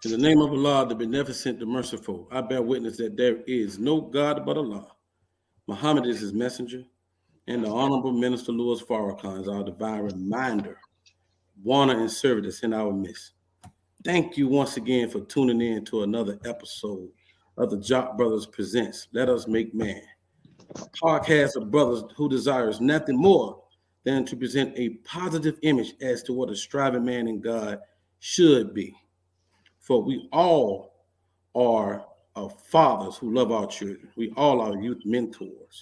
In the name of Allah, the beneficent, the merciful, I bear witness that there is no God but Allah. Muhammad is his messenger, and the Honorable Minister Louis Farrakhan is our divine reminder, warner and servant that's in our midst. Thank you once again for tuning in to another episode of the Jock Brothers Presents Let Us Make Man, a podcast of brothers who desires nothing more than to present a positive image as to what a striving man in God should be. For we all are fathers who love our children. We all are youth mentors.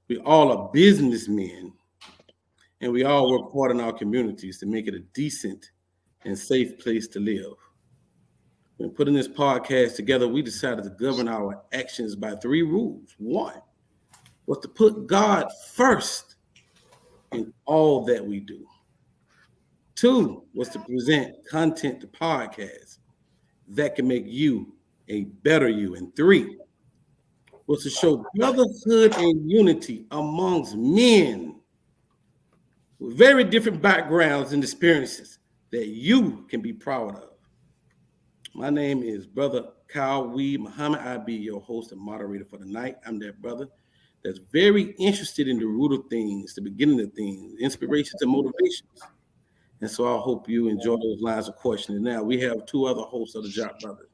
We all are businessmen, and we all work hard in our communities to make it a decent and safe place to live. When putting this podcast together, we decided to govern our actions by three rules. One was to put God first in all that we do. Two was to present content to podcasts that can make you a better you. And three was to show brotherhood and unity amongst men with very different backgrounds and experiences that you can be proud of. My name is Brother Kyle Weed Muhammad. I be your host and moderator for the night. I'm that brother that's very interested in the root of things, the beginning of things, inspirations and motivations. And so I hope you enjoy those lines of questioning. Now, we have two other hosts of the Jock Brothers.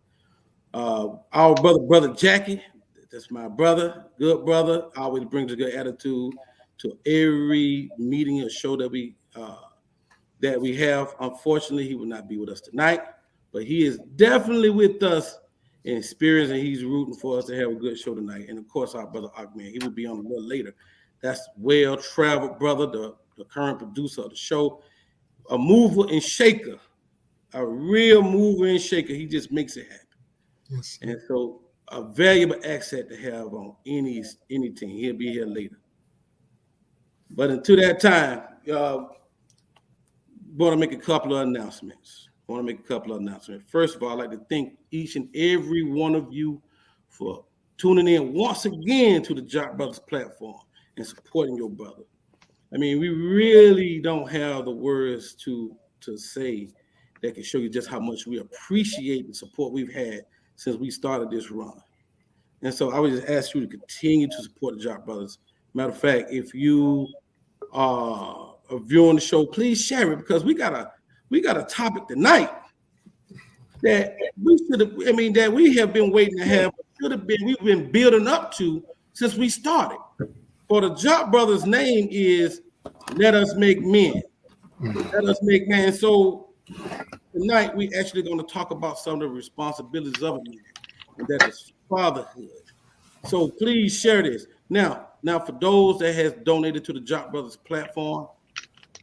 Our brother Jackie, that's my brother, good brother, always brings a good attitude to every meeting or show that we have. Unfortunately, he will not be with us tonight, but he is definitely with us in spirit, and he's rooting for us to have a good show tonight. And of course, our brother Ahmed, he will be on a little later. That's well-traveled brother, the current producer of the show, a mover and shaker, a real mover and shaker. He just makes it happen. Yes. And so a valuable asset to have on any team. He'll be here later. But until that time, want to make a couple of announcements. First of all, I'd like to thank each and every one of you for tuning in once again to the Jock Brothers platform and supporting your brother. I mean, we really don't have the words to say that can show you just how much we appreciate the support we've had since we started this run. And so I would just ask you to continue to support the Jock Brothers. Matter of fact, if you are viewing the show, please share it, because we got a topic tonight that that we have been waiting to have. We've been building up to since we started. For the Jock Brothers' name is Let Us Make Men. Let us make men. So tonight we actually going to talk about some of the responsibilities of a man, and that is fatherhood. So please share this. Now for those that has donated to the Jock Brothers platform,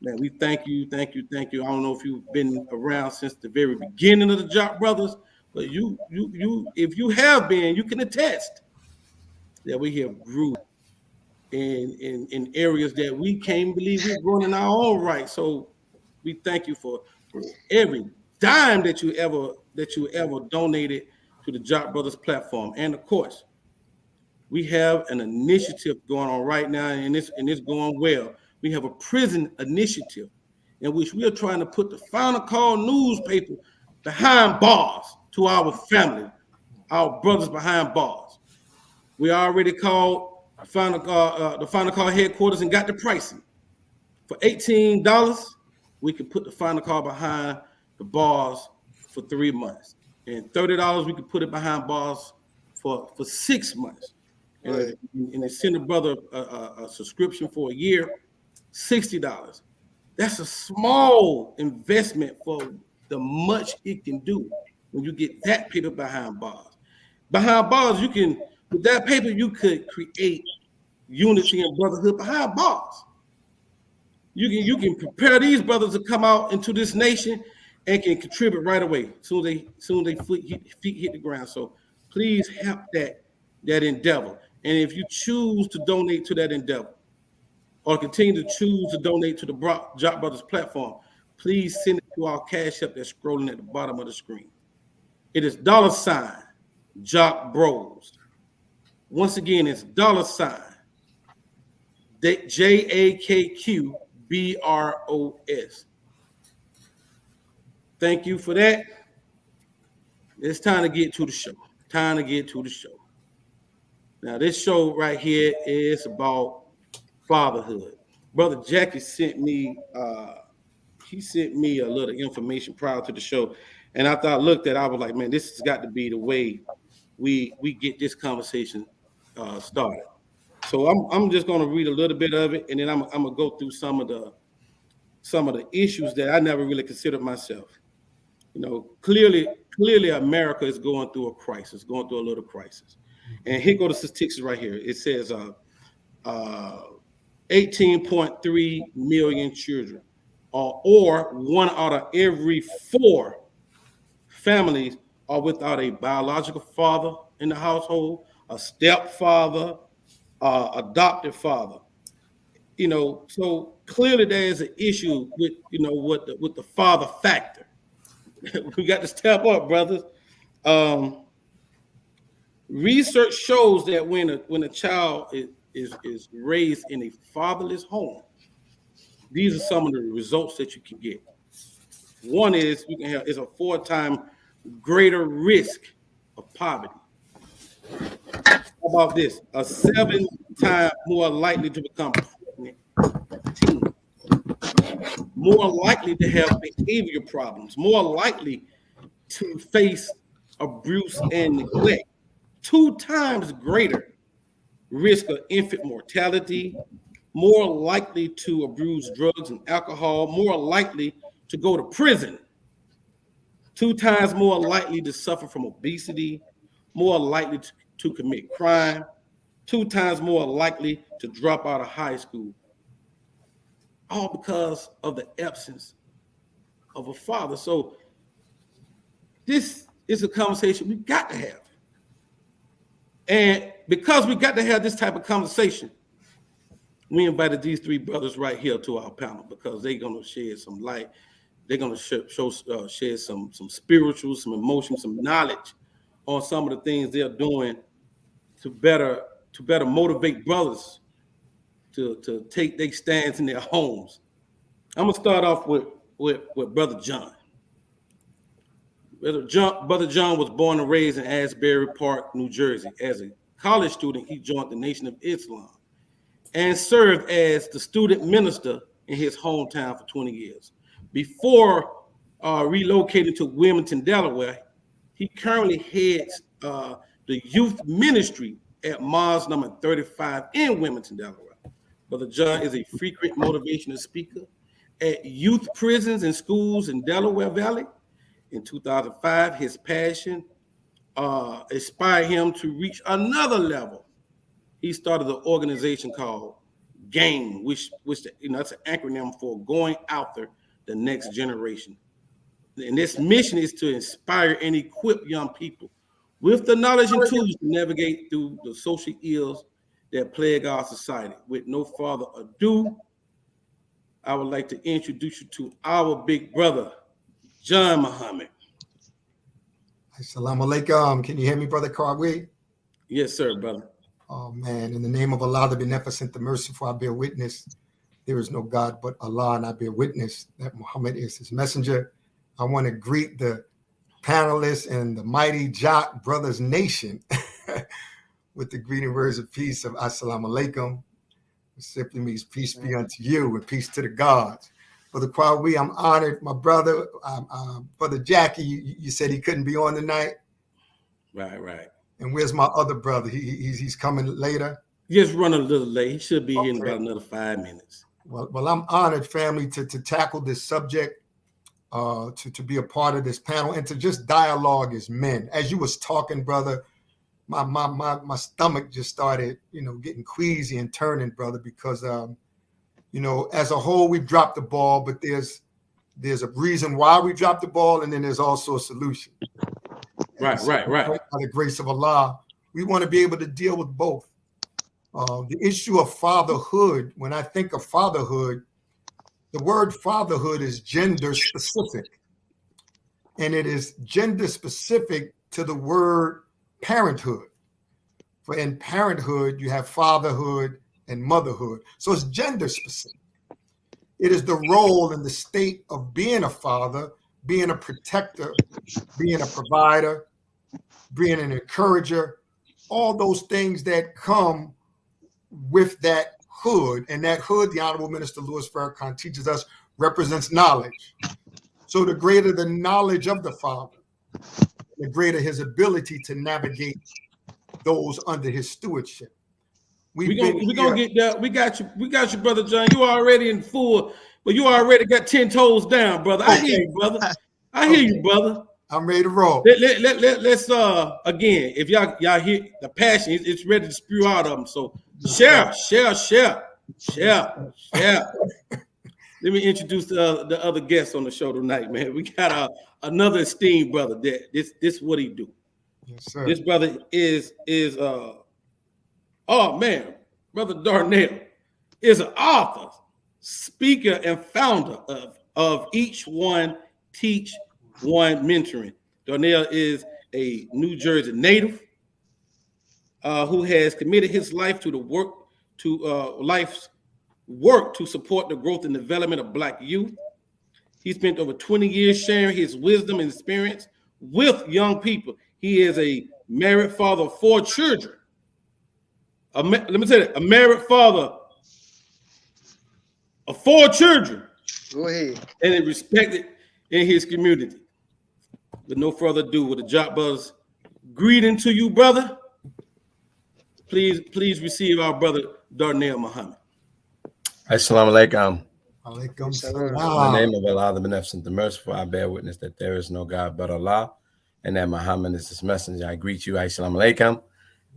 man, we thank you. I don't know if you've been around since the very beginning of the Jock Brothers, but if you have been, you can attest that we have grew in areas that we can't believe we're growing in our own right. So we thank you for every dime that you ever donated to the Jock Brothers platform. And of course, we have an initiative going on right now, and it's going well. We have a prison initiative in which we are trying to put the Final Call newspaper behind bars to our family, our brothers behind bars. We already called the Final Call headquarters and got the pricing. For $18, we can put the Final Call behind the bars for 3 months. And $30, we can put it behind bars for 6 months. Right. And they send a brother a subscription for a year, $60. That's a small investment for the much it can do when you get that paper behind bars. Behind bars, with that paper, you could create unity and brotherhood behind bars. You can prepare these brothers to come out into this nation and can contribute right away. Soon they feet hit the ground. So please help that endeavor. And if you choose to donate to that endeavor, or continue to choose to donate to the Jock Brothers platform, please send it to our Cash App that's scrolling at the bottom of the screen. It is $Jock Bros. Once again, it's $JAKQBROS. Thank you for that. It's time to get to the show. Time to get to the show. Now, this show right here is about fatherhood. Brother Jackie sent me he sent me a little information prior to the show. And after I looked at it, I was like, man, this has got to be the way we get this conversation started. So I'm just gonna read a little bit of it, and then I'm gonna go through some of the issues that I never really considered myself. You know, clearly America is going through a crisis, going through a little crisis. And here go the statistics right here. It says uh, 18.3 million children, or one out of every four families are without a biological father in the household, a stepfather, adopted father. You know, so clearly there is an issue with with the father factor. We got to step up, brothers. Um, Research shows that when a child is raised in a fatherless home, these are some of the results that you can get. One is you can have is a 4 times greater risk of poverty. How about this? A 7 times more likely to become pregnant teen, more likely to have behavior problems, more likely to face abuse and neglect, 2 times greater risk of infant mortality, more likely to abuse drugs and alcohol, more likely to go to prison, 2 times more likely to suffer from obesity, more likely to commit crime, 2 times more likely to drop out of high school, all because of the absence of a father. So this is a conversation we got to have. And because we got to have this type of conversation, we invited these 3 brothers right here to our panel because they're going to shed some light. They're going to share some spiritual, some emotion, some knowledge on some of the things they're doing to better motivate brothers to take their stands in their homes. I'm gonna start off with Brother John. Brother John was born and raised in Asbury Park, New Jersey. As a college student, he joined the Nation of Islam and served as the student minister in his hometown for 20 years. Before relocating to Wilmington, Delaware, he currently heads the youth ministry at Mars number 35 in Wilmington, Delaware. Brother John is a frequent motivational speaker at youth prisons and schools in Delaware Valley. In 2005, his passion inspired him to reach another level. He started an organization called GAIN, which that's an acronym for Going After the Next Generation. And this mission is to inspire and equip young people with the knowledge and tools to navigate through the social ills that plague our society. With no further ado, I would like to introduce you to our big brother, John Muhammad. Assalamu alaikum. Can you hear me, Brother Karwi? Yes, sir, brother. Oh, man. In the name of Allah, the Beneficent, the Merciful, I bear witness. There is no God but Allah, and I bear witness that Muhammad is his messenger. I want to greet the panelists and the mighty Jock Brothers Nation with the greeting words of peace of Assalamu alaikum. It simply means peace be unto you and peace to the gods. Brother Kwawi, I'm honored. My brother, Brother Jackie, you said he couldn't be on tonight? Right. And where's my other brother? He's coming later? Just running a little late. He should be here in about another 5 minutes. Well, I'm honored, family, to tackle this subject, to be a part of this panel, and to just dialogue as men. As you was talking, brother, my stomach just started, getting queasy and turning, brother, because as a whole, we've dropped the ball, but there's a reason why we dropped the ball, and then there's also a solution. Right. By the grace of Allah, we want to be able to deal with both. The issue of fatherhood, when I think of fatherhood, the word fatherhood is gender specific. And it is gender specific to the word parenthood. For in parenthood, you have fatherhood and motherhood. So it's gender specific. It is the role and the state of being a father, being a protector, being a provider, being an encourager, all those things that come with that hood. And that hood, the Honorable Minister Louis Farrakhan teaches us, represents knowledge. So the greater the knowledge of the Father, the greater his ability to navigate those under his stewardship. We're gonna get that. We got you, Brother John. You already in full, but you already got 10 toes down, brother. I hear you, brother. I hear you, brother. I'm ready to roll. Let's again, if y'all hear the passion, it's ready to spew out of them. So share. Let me introduce the other guests on the show tonight, man. We got another esteemed brother. That this what he do. Yes, sir. This brother is oh man, Brother Darnell is an author, speaker, and founder of Each One Teach One Mentoring. Darnell is a New Jersey native who has committed his life to life's work to support the growth and development of Black youth. He spent over 20 years sharing his wisdom and experience with young people. He is a married father of 4 children. Let me say that, a married father of 4 children. Go ahead. And is respected in his community. With no further ado, with the Jock Brothers greeting to you, brother. Please receive our brother Darnell Muhammad. Assalamu alaikum. Alaikum Salam. In salam. the name of Allah, the Beneficent, the Merciful, I bear witness that there is no God but Allah, and that Muhammad is his messenger. I greet you. Assalamu alaikum.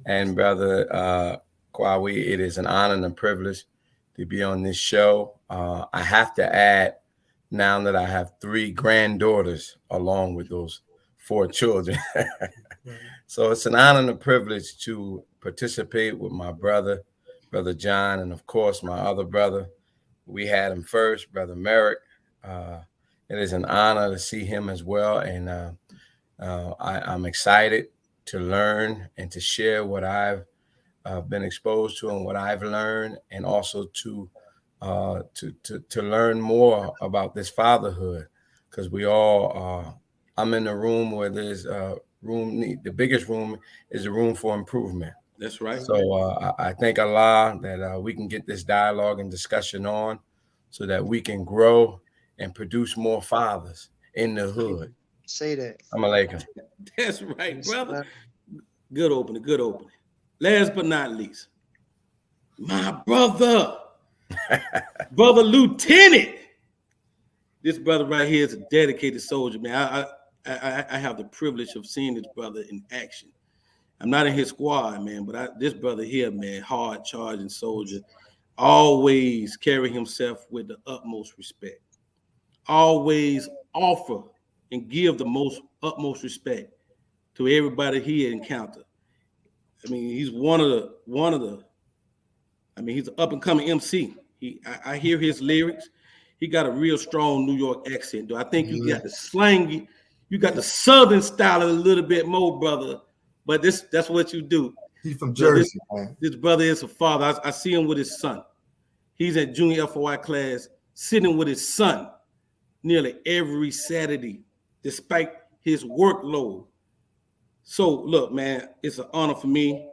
And brother Kwawi, it is an honor and a privilege to be on this show. I have to add, now that I have 3 granddaughters along with those 4 children. So it's an honor and a privilege to participate with my brother John, and of course my other brother. We had him first, Brother Merrick. It is an honor to see him as well, and I'm excited to learn and to share what I've been exposed to and what I've learned, and also to learn more about this fatherhood, because we all I'm in the room where there's the biggest room is a room for improvement. That's right. So I thank Allah that we can get this dialogue and discussion on, so that we can grow and produce more fathers in the hood. Say that. Alaikum. That's right, brother. Good opening. Last but not least, my brother, Brother Lieutenant. This brother right here is a dedicated soldier, man. I have the privilege of seeing this brother in action. I'm not in his squad, man, but this brother here, man, hard charging soldier, always carry himself with the utmost respect. Always offer and give the utmost respect to everybody he encountered. I mean, he's one of the. I mean, he's an up and coming MC. I hear his lyrics. He got a real strong New York accent. Though I think you got the slangy, you got the Southern style a little bit more, brother. But that's what you do. He's from Jersey, man. This brother is a father. I see him with his son. He's at junior FOI class, sitting with his son nearly every Saturday, despite his workload. So look, man, it's an honor for me,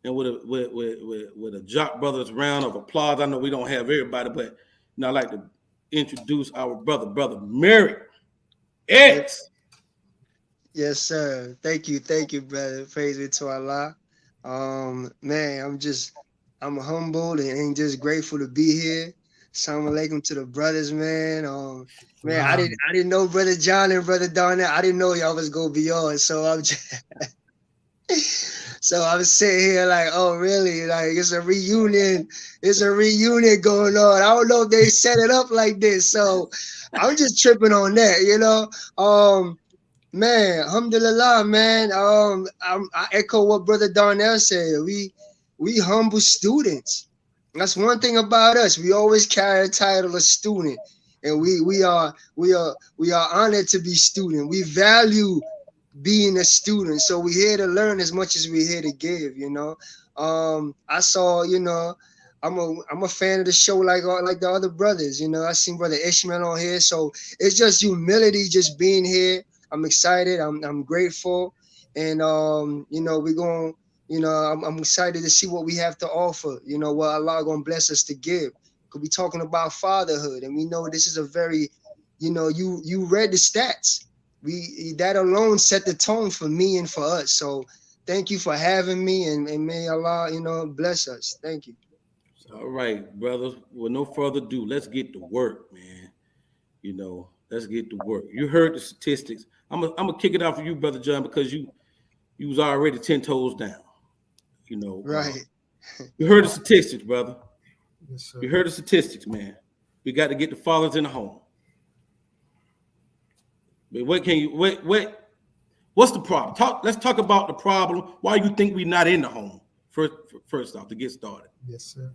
and with a Jock Brothers round of applause. I know we don't have everybody, but I'd like to introduce our brother Merrick X. Yes, sir. Thank you, brother. Praise be to Allah. Man, I'm humbled and just grateful to be here. Assalamu alaikum to the brothers, man. Man, I didn't know Brother John and Brother Darnell. I didn't know y'all was gonna be on. So I'm sitting here like, oh really? Like it's a reunion. It's a reunion going on. I don't know if they set it up like this. So I'm just tripping on that, you know. Man, alhamdulillah, man. I echo what Brother Darnell said. We humble students. That's one thing about us. We always carry a title of student, and we are honored to be student. We value being a student, so we're here to learn as much as we're here to give. You know, I saw, you know, I'm a fan of the show like the other brothers. You know, I seen Brother Ishmael on here, so it's just humility, just being here. I'm excited. I'm grateful, and you know, we're going. You know, I'm excited to see what we have to offer. You know, what Allah gonna bless us to give. Cause we talking about fatherhood, and we know this is a very, you know, you read the stats. We that alone set the tone for me and for us. So thank you for having me, and may Allah, you know, bless us. Thank you. All right, brothers. With no further ado, let's get to work, man. Let's get to work. You heard the statistics. I'm gonna kick it off for you, brother John, because you was already 10 toes down. You know, Right. you heard the statistics, brother. Yes, sir. You heard the statistics, man. We got to get the fathers in the home. But what's the problem? Let's talk about the problem. Why you think we not in the home? First off, to get started. Yes, sir.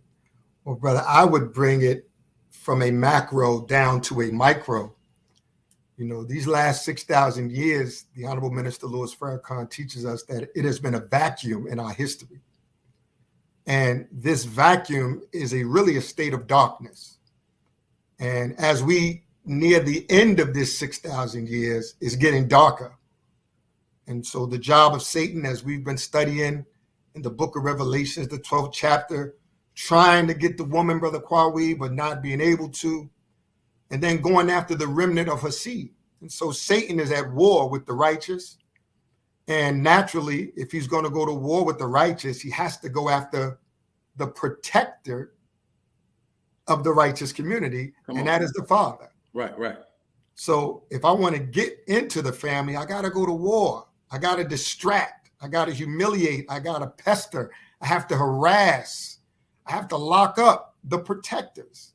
Well, brother, I would bring it from a macro down to a micro. You know, these last 6,000 years, the Honorable Minister Louis Farrakhan teaches us that it has been a vacuum in our history. And this vacuum is really a state of darkness. And as we near the end of this 6,000 years, is getting darker. And so the job of Satan, as we've been studying in the book of Revelations, the 12th chapter, trying to get the woman, Brother Kwawi, but not being able to, and then going after the remnant of her seed. And so Satan is at war with the righteous. And naturally, if he's going to go to war with the righteous, he has to go after the protector of the righteous community, and that is the father. Right. So if I want to get into the family, I got to go to war. I got to distract. I got to humiliate. I got to pester. I have to harass. I have to lock up the protectors.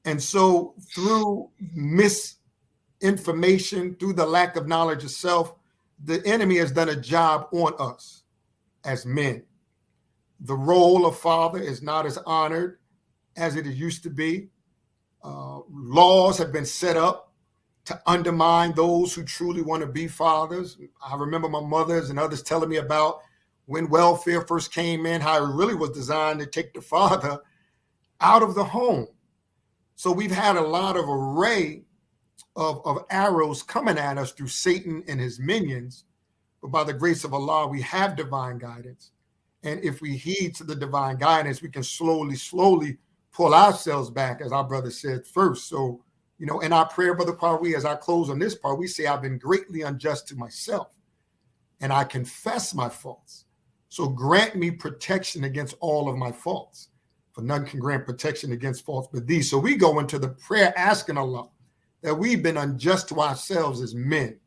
And so through misinformation, through the lack of knowledge of self, the enemy has done a job on us as men. The role of father is not as honored as it used to be. Laws have been set up to undermine those who truly want to be fathers. I remember my mothers and others telling me about when welfare first came in, how it really was designed to take the father out of the home. So we've had a lot of array of arrows coming at us through Satan and his minions. But by the grace of Allah, we have divine guidance. And if we heed to the divine guidance, we can slowly pull ourselves back, as our brother said first. So, you know, in our prayer, Brother Kwawi, as I close on this part, we say, I've been greatly unjust to myself, and I confess my faults. So grant me protection against all of my faults, for none can grant protection against faults but thee. So we go into the prayer asking Allah that we've been unjust to ourselves as men,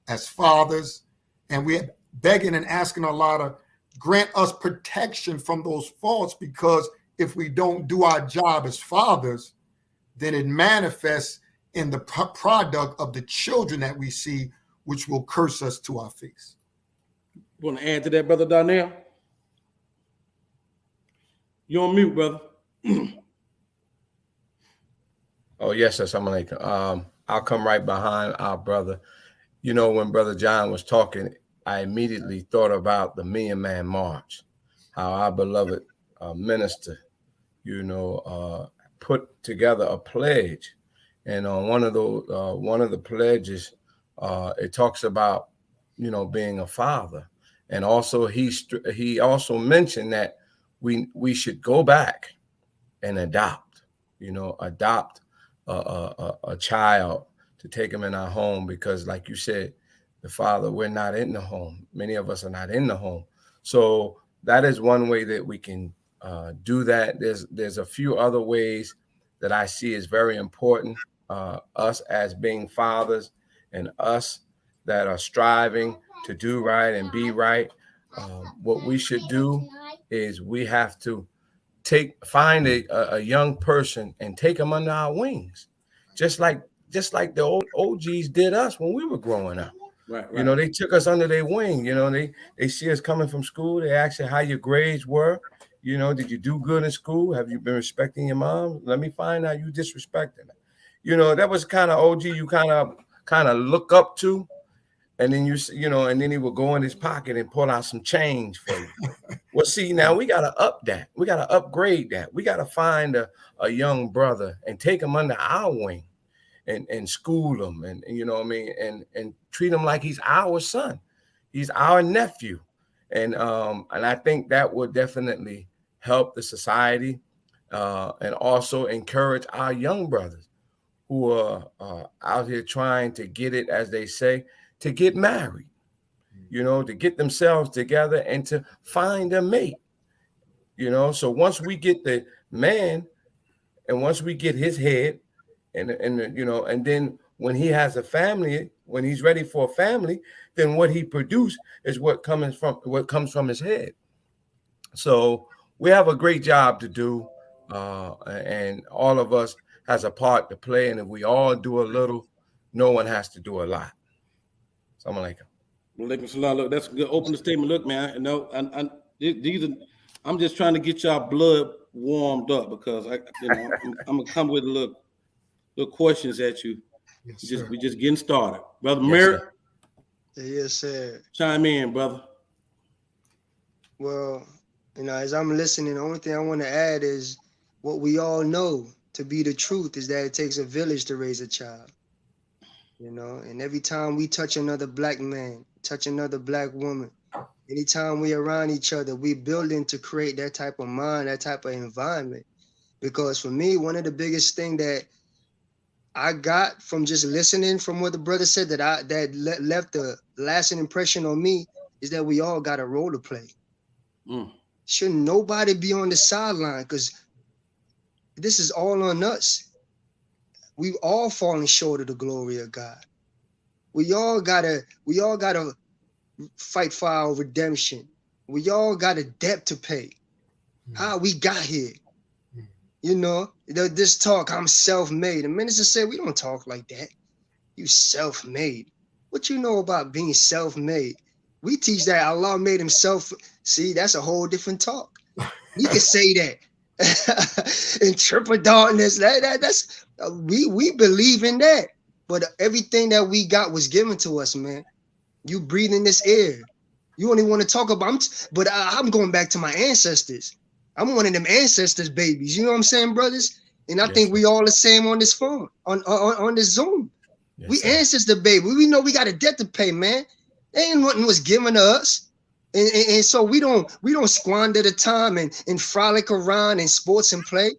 as fathers, and we're begging and asking Allah to grant us protection from those faults, because if we don't do our job as fathers, then it manifests in the product of the children that we see, which will curse us to our face. Want to add to that, Brother Darnell? You're on mute, brother. Oh, yes, assalamu alaikum. I'll come right behind our brother. You know, when Brother John was talking, I immediately thought about the Million Man March, how our beloved minister, put together a pledge. And on one of the pledges, it talks about, being a father. And also he also mentioned that we should go back and adopt a child to take him in our home, because like you said, the father, we're not in the home. Many of us are not in the home. So that is one way that we can do that. There's a few other ways that I see is very important. Us as being fathers, and us that are striving to do right and be right. What we should do is we have to find a young person and take them under our wings, just like the old OGs did us when we were growing up. Right. They took us under their wing. They see us coming from school. They ask you how your grades were. Did you do good in school? Have you been respecting your mom? Let me find out you disrespecting her. That was kind of OG you kind of look up to. And then and then he would go in his pocket and pull out some change for you. Well, see, now we gotta up that. We gotta upgrade that. We gotta find a young brother and take him under our wing and school him and you know what I mean, and treat him like he's our son. He's our nephew. And I think that would definitely help the society and also encourage our young brothers who are out here trying to get it, as they say, to get married, to get themselves together and to find a mate, So once we get the man and once we get his head and then when he has a family, when he's ready for a family, then what he produced is what comes from his head. So we have a great job to do, and all of us has a part to play. And if we all do a little, no one has to do a lot. Assalamu alaikum. Walaikum salam. Look, that's a good opening statement. Look, man, I'm just trying to get y'all blood warmed up because I'm gonna come with a little questions at you. Yes, We just getting started, brother. Yes, Merrick, sir. Yes, sir. chime in, brother. Well, as I'm listening, the only thing I want to add is what we all know to be the truth is that it takes a village to raise a child. And every time we touch another black man, touch another black woman, anytime we around each other, we building to create that type of mind, that type of environment. Because for me, one of the biggest thing that I got from just listening from what the brother said that left a lasting impression on me is that we all got a role to play. Shouldn't nobody be on the sideline because this is all on us. We've all fallen short of the glory of God. We all gotta fight for our redemption. We all got a debt to pay. How we got here. This talk, I'm self-made. The minister said, we don't talk like that. You self-made. What you know about being self-made? We teach that Allah made himself. See, that's a whole different talk. We can say that. In triple darkness, that's we believe in that. But everything that we got was given to us, man. You breathing this air. You only want to talk about, but I'm going back to my ancestors. I'm one of them ancestors' babies. You know what I'm saying, brothers? And I think we all the same on this phone, on this Zoom. Yes, we ancestor baby. We know we got a debt to pay, man. Ain't nothing was given to us. And so we don't squander the time and frolic around in sports and play.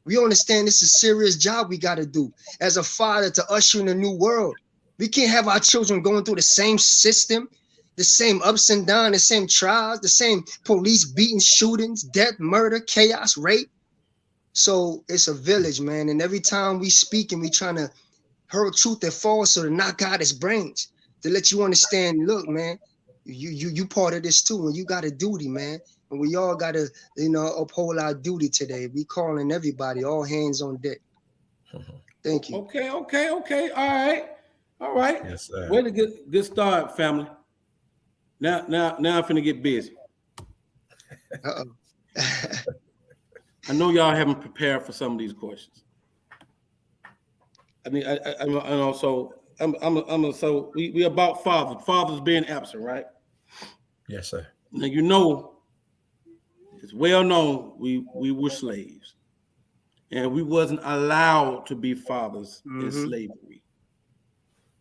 We understand this is a serious job we got to do as a father to usher in a new world. We can't have our children going through the same system, the same ups and downs, the same trials, the same police beating, shootings, death, murder, chaos, rape. So it's a village, man. And every time we speak and we trying to hurl truth and falsehood to knock out his brains, to let you understand, look, man, you part of this too, and you got a duty, man. And we all got to, uphold our duty today. We calling everybody, all hands on deck. Thank you. Okay. All right. Yes, sir. Way to get start, family. Now I'm finna get busy. Uh-oh. I know y'all haven't prepared for some of these questions. I mean, I know. So so we about fathers being absent, right? Yes, sir. Now it's well known we were slaves, and we wasn't allowed to be fathers in slavery.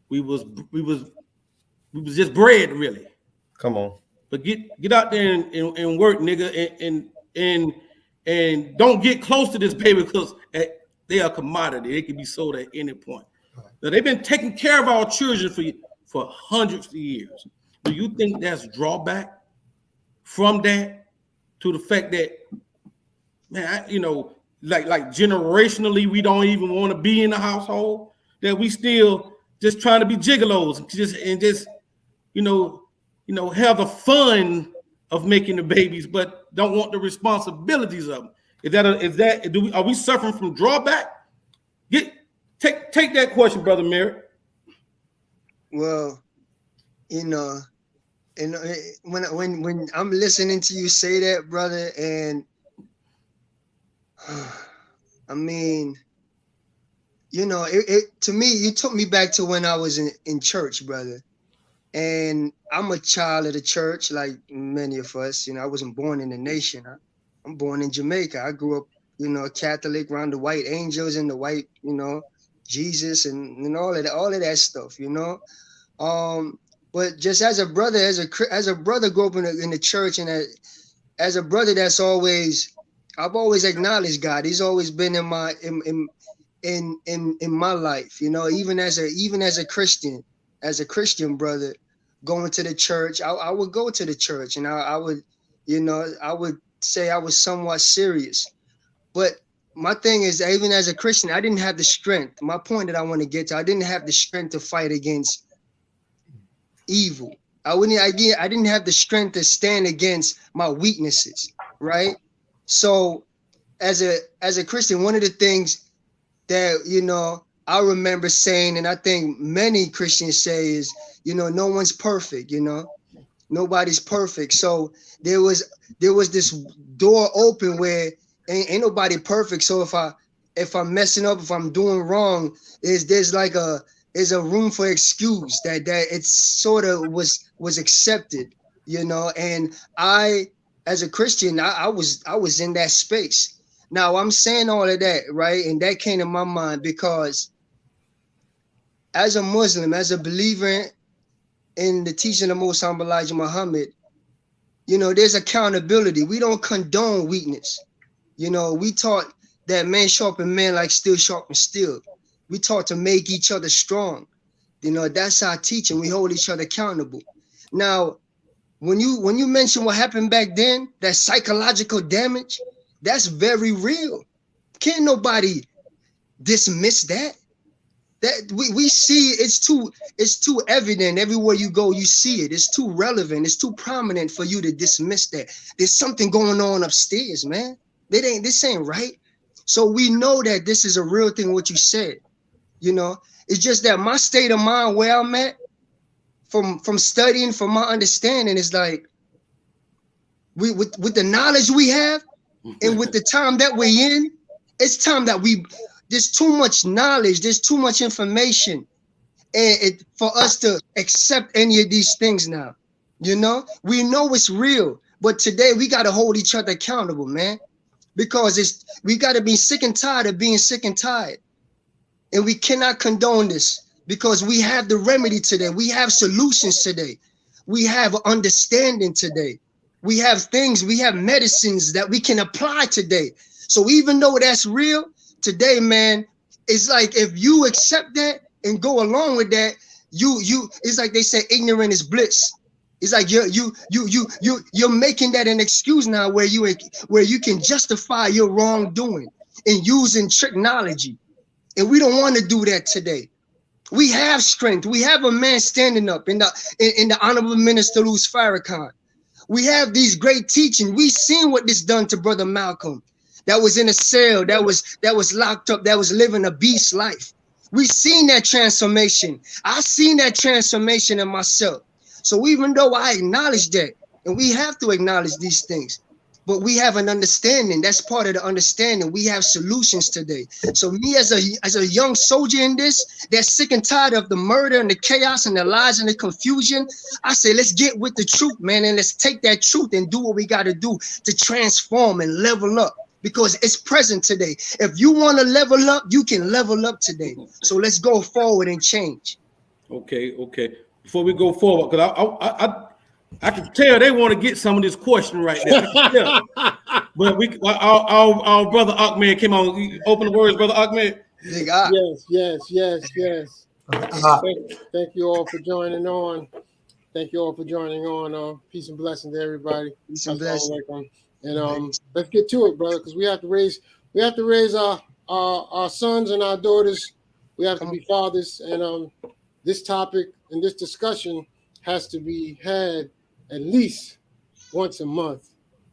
We was just bred, really. Come on. But get out there and work, nigga, and don't get close to this baby because they are a commodity. They can be sold at any point. Now, they've been taking care of our children for hundreds of years. Do you think that's drawback from that to the fact that, man, like generationally, we don't even want to be in the household, that we still just trying to be gigolos and just have the fun of making the babies, but don't want the responsibilities of them. Are we suffering from drawback? Take that question, brother Merrick. Well, when I'm listening to you say that, brother, and I mean, it to me, you took me back to when I was in church, brother. And I'm a child of the church, like many of us. You know, I wasn't born in the nation. I'm born in Jamaica. I grew up, you know, Catholic, around the white angels and the white, you know, Jesus and all of that stuff, you know. But just as a brother, as a brother, grew up in the church, and as a brother, I've always acknowledged God. He's always been in my life, you know. Even as a Christian brother, going to the church, I would go to the church, and I would, you know, I would say I was somewhat serious. But my thing is, even as a Christian, I didn't have the strength. My point that I want to get to, I didn't have the strength to fight against evil. I didn't have the strength to stand against my weaknesses, right? So as a Christian, one of the things that, you know, I remember saying, and I think many Christians say, is, you know, no one's perfect, you know, nobody's perfect. So there was this door open where ain't nobody perfect. So if I'm messing up, if I'm doing wrong, there's a room for excuse that it sort of was accepted, you know. And I, as a Christian, I was in that space. Now I'm saying all of that, right? And that came to my mind because as a Muslim, as a believer in the teaching of Most High Elijah Muhammad, you know, there's accountability. We don't condone weakness. You know, we taught that man sharpen man like steel sharpen steel. We taught to make each other strong. You know, that's our teaching. We hold each other accountable. Now, when you mention what happened back then, that psychological damage, that's very real. Can't nobody dismiss that. That we see it's too evident everywhere you go. You see it. It's too relevant. It's too prominent for you to dismiss that. There's something going on upstairs, man. This ain't right. So we know that this is a real thing. What you said, you know, it's just that my state of mind, where I'm at, from studying, from my understanding, is like with the knowledge we have, and with the time that we're in, it's time that there's too much knowledge, there's too much information, and for us to accept any of these things now. You know, we know it's real, but today we got to hold each other accountable, man, because we got to be sick and tired of being sick and tired, and we cannot condone this because we have the remedy today. We have solutions today. We have understanding today. We have medicines that we can apply today. So even though that's real today, man, it's like if you accept that and go along with that, it's like they say, ignorant is bliss. It's like you're making that an excuse now where you can justify your wrongdoing and using technology. And we don't want to do that today. We have strength. We have a man standing up in the Honorable Minister Louis Farrakhan. We have these great teaching. We seen what this done to Brother Malcolm, that was in a cell, that was locked up, that was living a beast life. We seen that transformation. I seen that transformation in myself. So even though I acknowledge that, and we have to acknowledge these things, but we have an understanding. That's part of the understanding. We have solutions today. So me as a young soldier in this, that's sick and tired of the murder and the chaos and the lies and the confusion, I say, let's get with the truth, man, and let's take that truth and do what we got to do to transform and level up, because it's present today. If you want to level up, you can level up today. So let's go forward and change. Okay. Before we go forward, because I can tell they want to get some of this question right there. But our brother Ahmed came on. Open the words, brother Ahmed. Yes. Thank you all for joining on. Peace and blessing to everybody. Peace and blessing. And let's get to it, brother, because we have to raise our sons and our daughters. We have to be fathers, and this topic and this discussion has to be had at least once a month,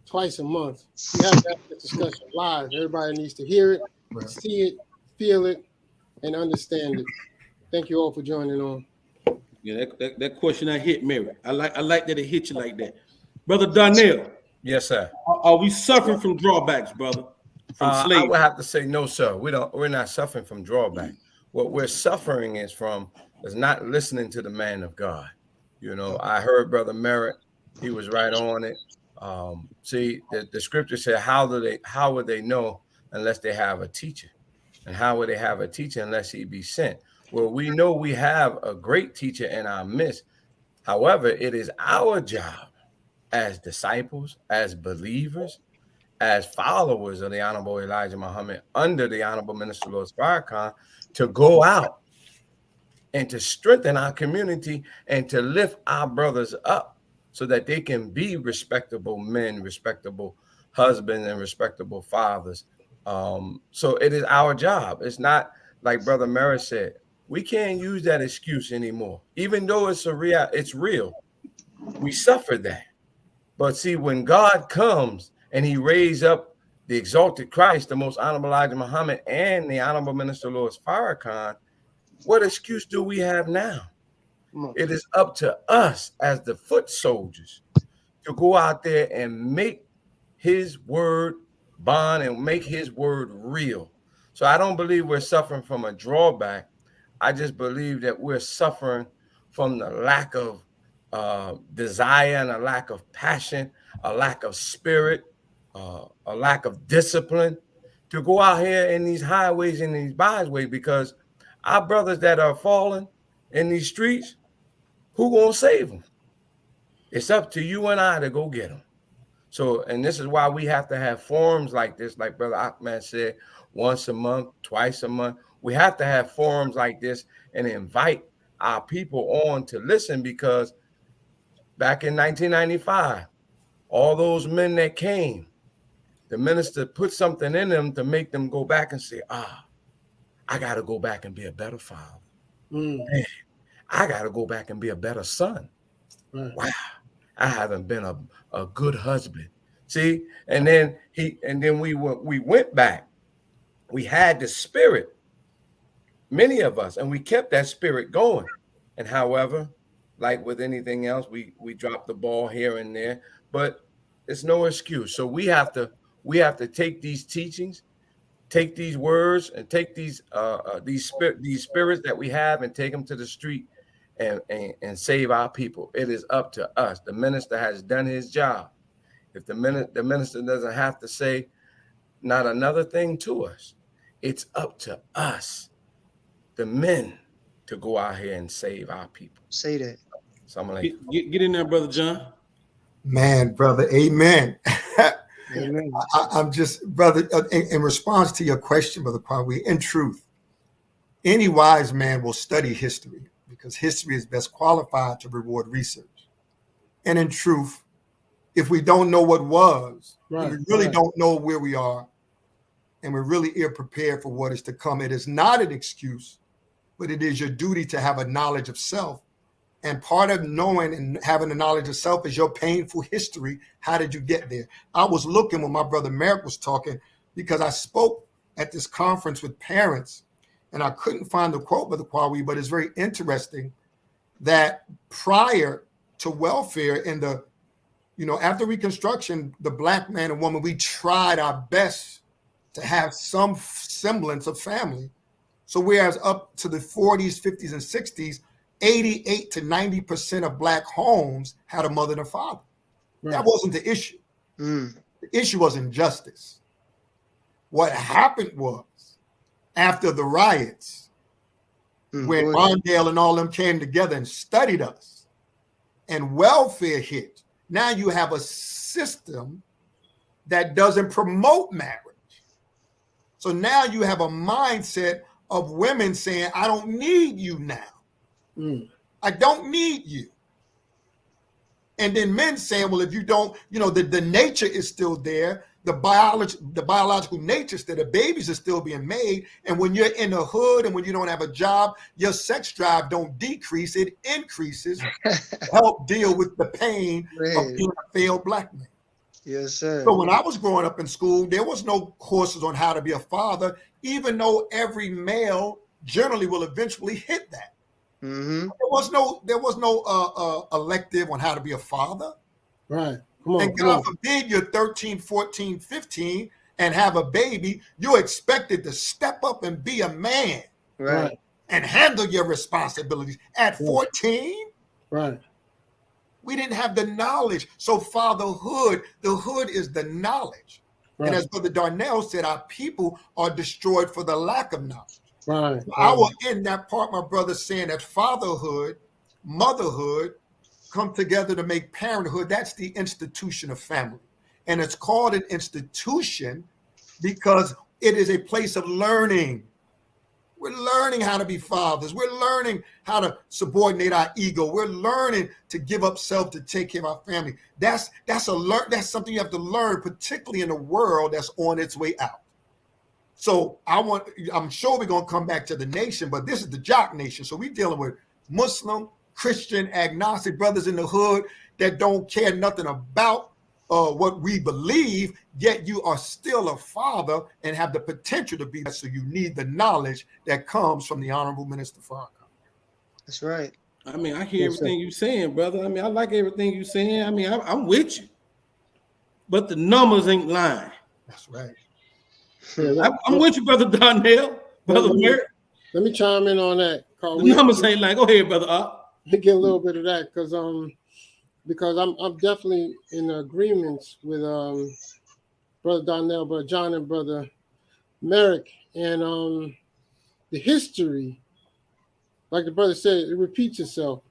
twice a month. We have to have this discussion live. Everybody needs to hear it, see it, feel it, and understand it. Thank you all for joining on. Yeah, that question I hit, Mary. I like that it hit you like that, brother Darnell. Yes, sir. Are we suffering from drawbacks, brother? From slavery? I would have to say no, sir. We're not suffering from drawback. What we're suffering is not listening to the man of God. You know, I heard Brother Merritt, he was right on it. See, the scripture said, how would they know unless they have a teacher? And how would they have a teacher unless he be sent? Well, we know we have a great teacher in our midst. However, it is our job as disciples, as believers, as followers of the Honorable Elijah Muhammad under the Honorable Minister Louis Farrakhan to go out and to strengthen our community and to lift our brothers up so that they can be respectable men, respectable husbands, and respectable fathers. So it is our job. It's not like Brother Merritt said, we can't use that excuse anymore. Even though it's real. We suffered that. But see, when God comes and he raised up the exalted Christ, the most honorable Elijah Muhammad, and the Honorable Minister Louis Farrakhan, what excuse do we have now? It is up to us as the foot soldiers to go out there and make his word bond and make his word real. So I don't believe we're suffering from a drawback. I just believe that we're suffering from the lack of desire and a lack of passion, a lack of spirit, a lack of discipline to go out here in these highways and these byways, because our brothers that are falling in these streets, who gonna save them? It's up to you and I to go get them. So, and this is why we have to have forums like this, like Brother Ahmed said, once a month, twice a month. We have to have forums like this and invite our people on to listen, because back in 1995, all those men that came, the minister put something in them to make them go back and say, I got to go back and be a better father. Man, I got to go back and be a better son. Wow. I haven't been a good husband. See, and then we went back. We had the spirit, many of us, and we kept that spirit going. And however, like with anything else, we dropped the ball here and there, but it's no excuse. So we have to take these teachings, take these words, and take these spirits that we have and take them to the street and save our people. It is up to us. The minister has done his job. If the minister doesn't have to say not another thing to us, it's up to us, the men, to go out here and save our people. Say that. So I'm like, get in there, Brother John. Man, brother, amen. Amen. I'm just, brother, in response to your question, Brother Kwame, in truth, any wise man will study history, because history is best qualified to reward research. And in truth, if we don't know what was, we really don't know where we are, and we're really ill-prepared for what is to come, it is not an excuse, but it is your duty to have a knowledge of self. And part of knowing and having a knowledge of self is your painful history. How did you get there? I was looking when my brother Merrick was talking, because I spoke at this conference with parents, and I couldn't find the quote, Brother Kwawi, but it's very interesting that prior to welfare in the, after Reconstruction, the Black man and woman, we tried our best to have some semblance of family. So whereas up to the 40s, 50s, and 60s, 88 to 90% of Black homes had a mother and a father. That wasn't the issue. The issue was injustice. What happened was, after the riots, when Rondale and all them came together and studied us, and welfare hit, now you have a system that doesn't promote marriage. So now you have a mindset of women saying, I don't need you now. I don't need you. And then men saying, well, if you don't, the nature is still there. The biological nature is there. The babies are still being made. And when you're in the hood and when you don't have a job, your sex drive don't decrease, it increases to help deal with the pain of being a failed Black man. Yes, sir. So when I was growing up in school, there was no courses on how to be a father, even though every male generally will eventually hit that. There was no elective on how to be a father. Right. Come on. And God forbid you're 13, 14, 15 and have a baby, you're expected to step up and be a man. Right. And handle your responsibilities. At 14, right. We didn't have the knowledge. So fatherhood, the hood is the knowledge. Right. And as Brother Darnell said, our people are destroyed for the lack of knowledge. Right. I will end that part, my brother, saying that fatherhood, motherhood come together to make parenthood. That's the institution of family. And it's called an institution because it is a place of learning. We're learning how to be fathers. We're learning how to subordinate our ego. We're learning to give up self to take care of our family. That's something you have to learn, particularly in a world that's on its way out. So I'm sure we're going to come back to the nation, but this is the Jock Nation. So we're dealing with Muslim, Christian, agnostic brothers in the hood that don't care nothing about what we believe, yet you are still a father and have the potential to be that. So you need the knowledge that comes from the Honorable Minister Farrakhan. That's right. I mean, I hear everything you're saying, brother. I mean, I like everything you're saying. I mean, I'm with you, but the numbers ain't lying. That's right. I'm with you, Brother Donnell, Brother Merritt. Let me chime in on that. The numbers ain't lying. Go ahead, brother. Let me get a little bit of that because I'm definitely in agreement with Brother Donnell, Brother John, and Brother Merrick. And the history, like the brother said, it repeats itself.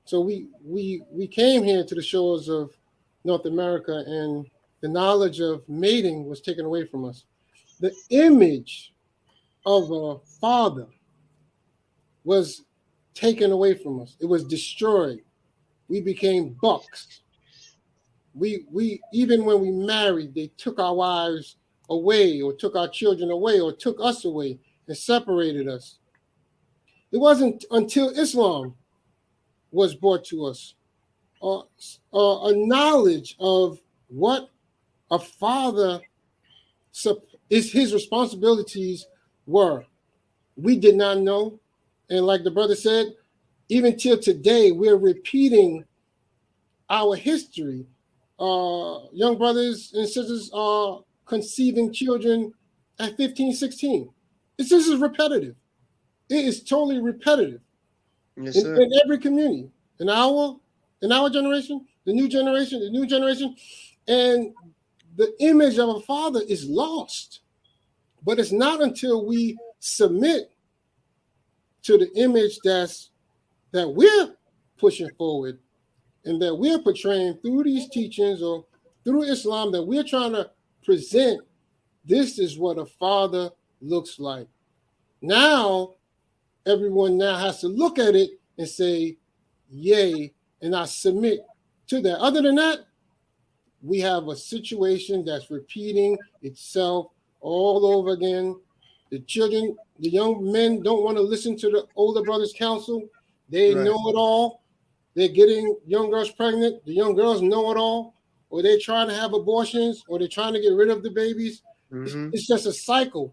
So we came here to the shores of North America, and the knowledge of mating was taken away from us. The image of a father was taken away from us. It was destroyed. We became bucks. We even when we married, they took our wives away, or took our children away, or took us away and separated us. It wasn't until Islam was brought to us a knowledge of what a father is, his responsibilities were. We did not know, and like the brother said, even till today, we're repeating our history. Young brothers and sisters are conceiving children at 15, 16. This is repetitive. It is totally repetitive. Yes, in every community. In our generation, the new generation, and the image of a father is lost. But it's not until we submit to the image that we're pushing forward and that we're portraying through these teachings or through Islam, that we're trying to present, this is what a father looks like. Now, everyone now has to look at it and say, yay, and I submit to that. Other than that, we have a situation that's repeating itself all over again. The children, the young men don't want to listen to the older brothers' counsel. They know it all. They're getting young girls pregnant. The young girls know it all. Or they're trying to have abortions, or they're trying to get rid of the babies. Mm-hmm. It's just a cycle.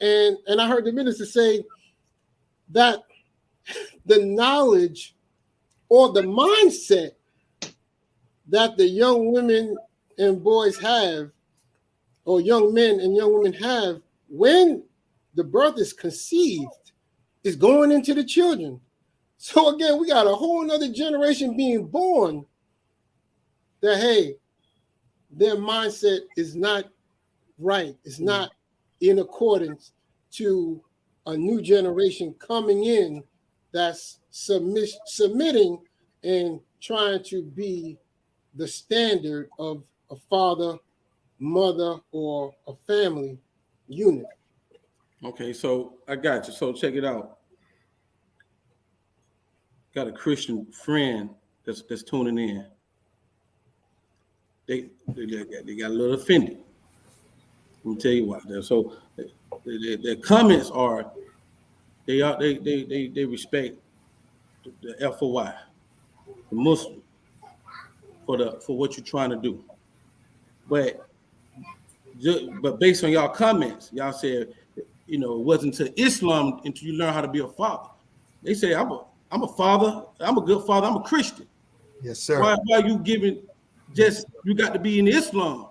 And I heard the minister say that the knowledge or the mindset that the young women and boys have, or young men and young women have, when the birth is conceived, is going into the children. So again, we got a whole nother generation being born that, hey, their mindset is not right. It's not in accordance to a new generation coming in that's submitting and trying to be the standard of a father, mother, or a family unit. Okay, so I got you. So check it out. Got a Christian friend that's tuning in. They got a little offended. Let me tell you why. So their comments are they respect the FOI, the Muslim, for what you're trying to do. But based on y'all comments, y'all said, it wasn't until Islam until you learn how to be a father. They say I'm a father, I'm a good father, I'm a Christian. Yes, sir. Why are you giving you got to be in Islam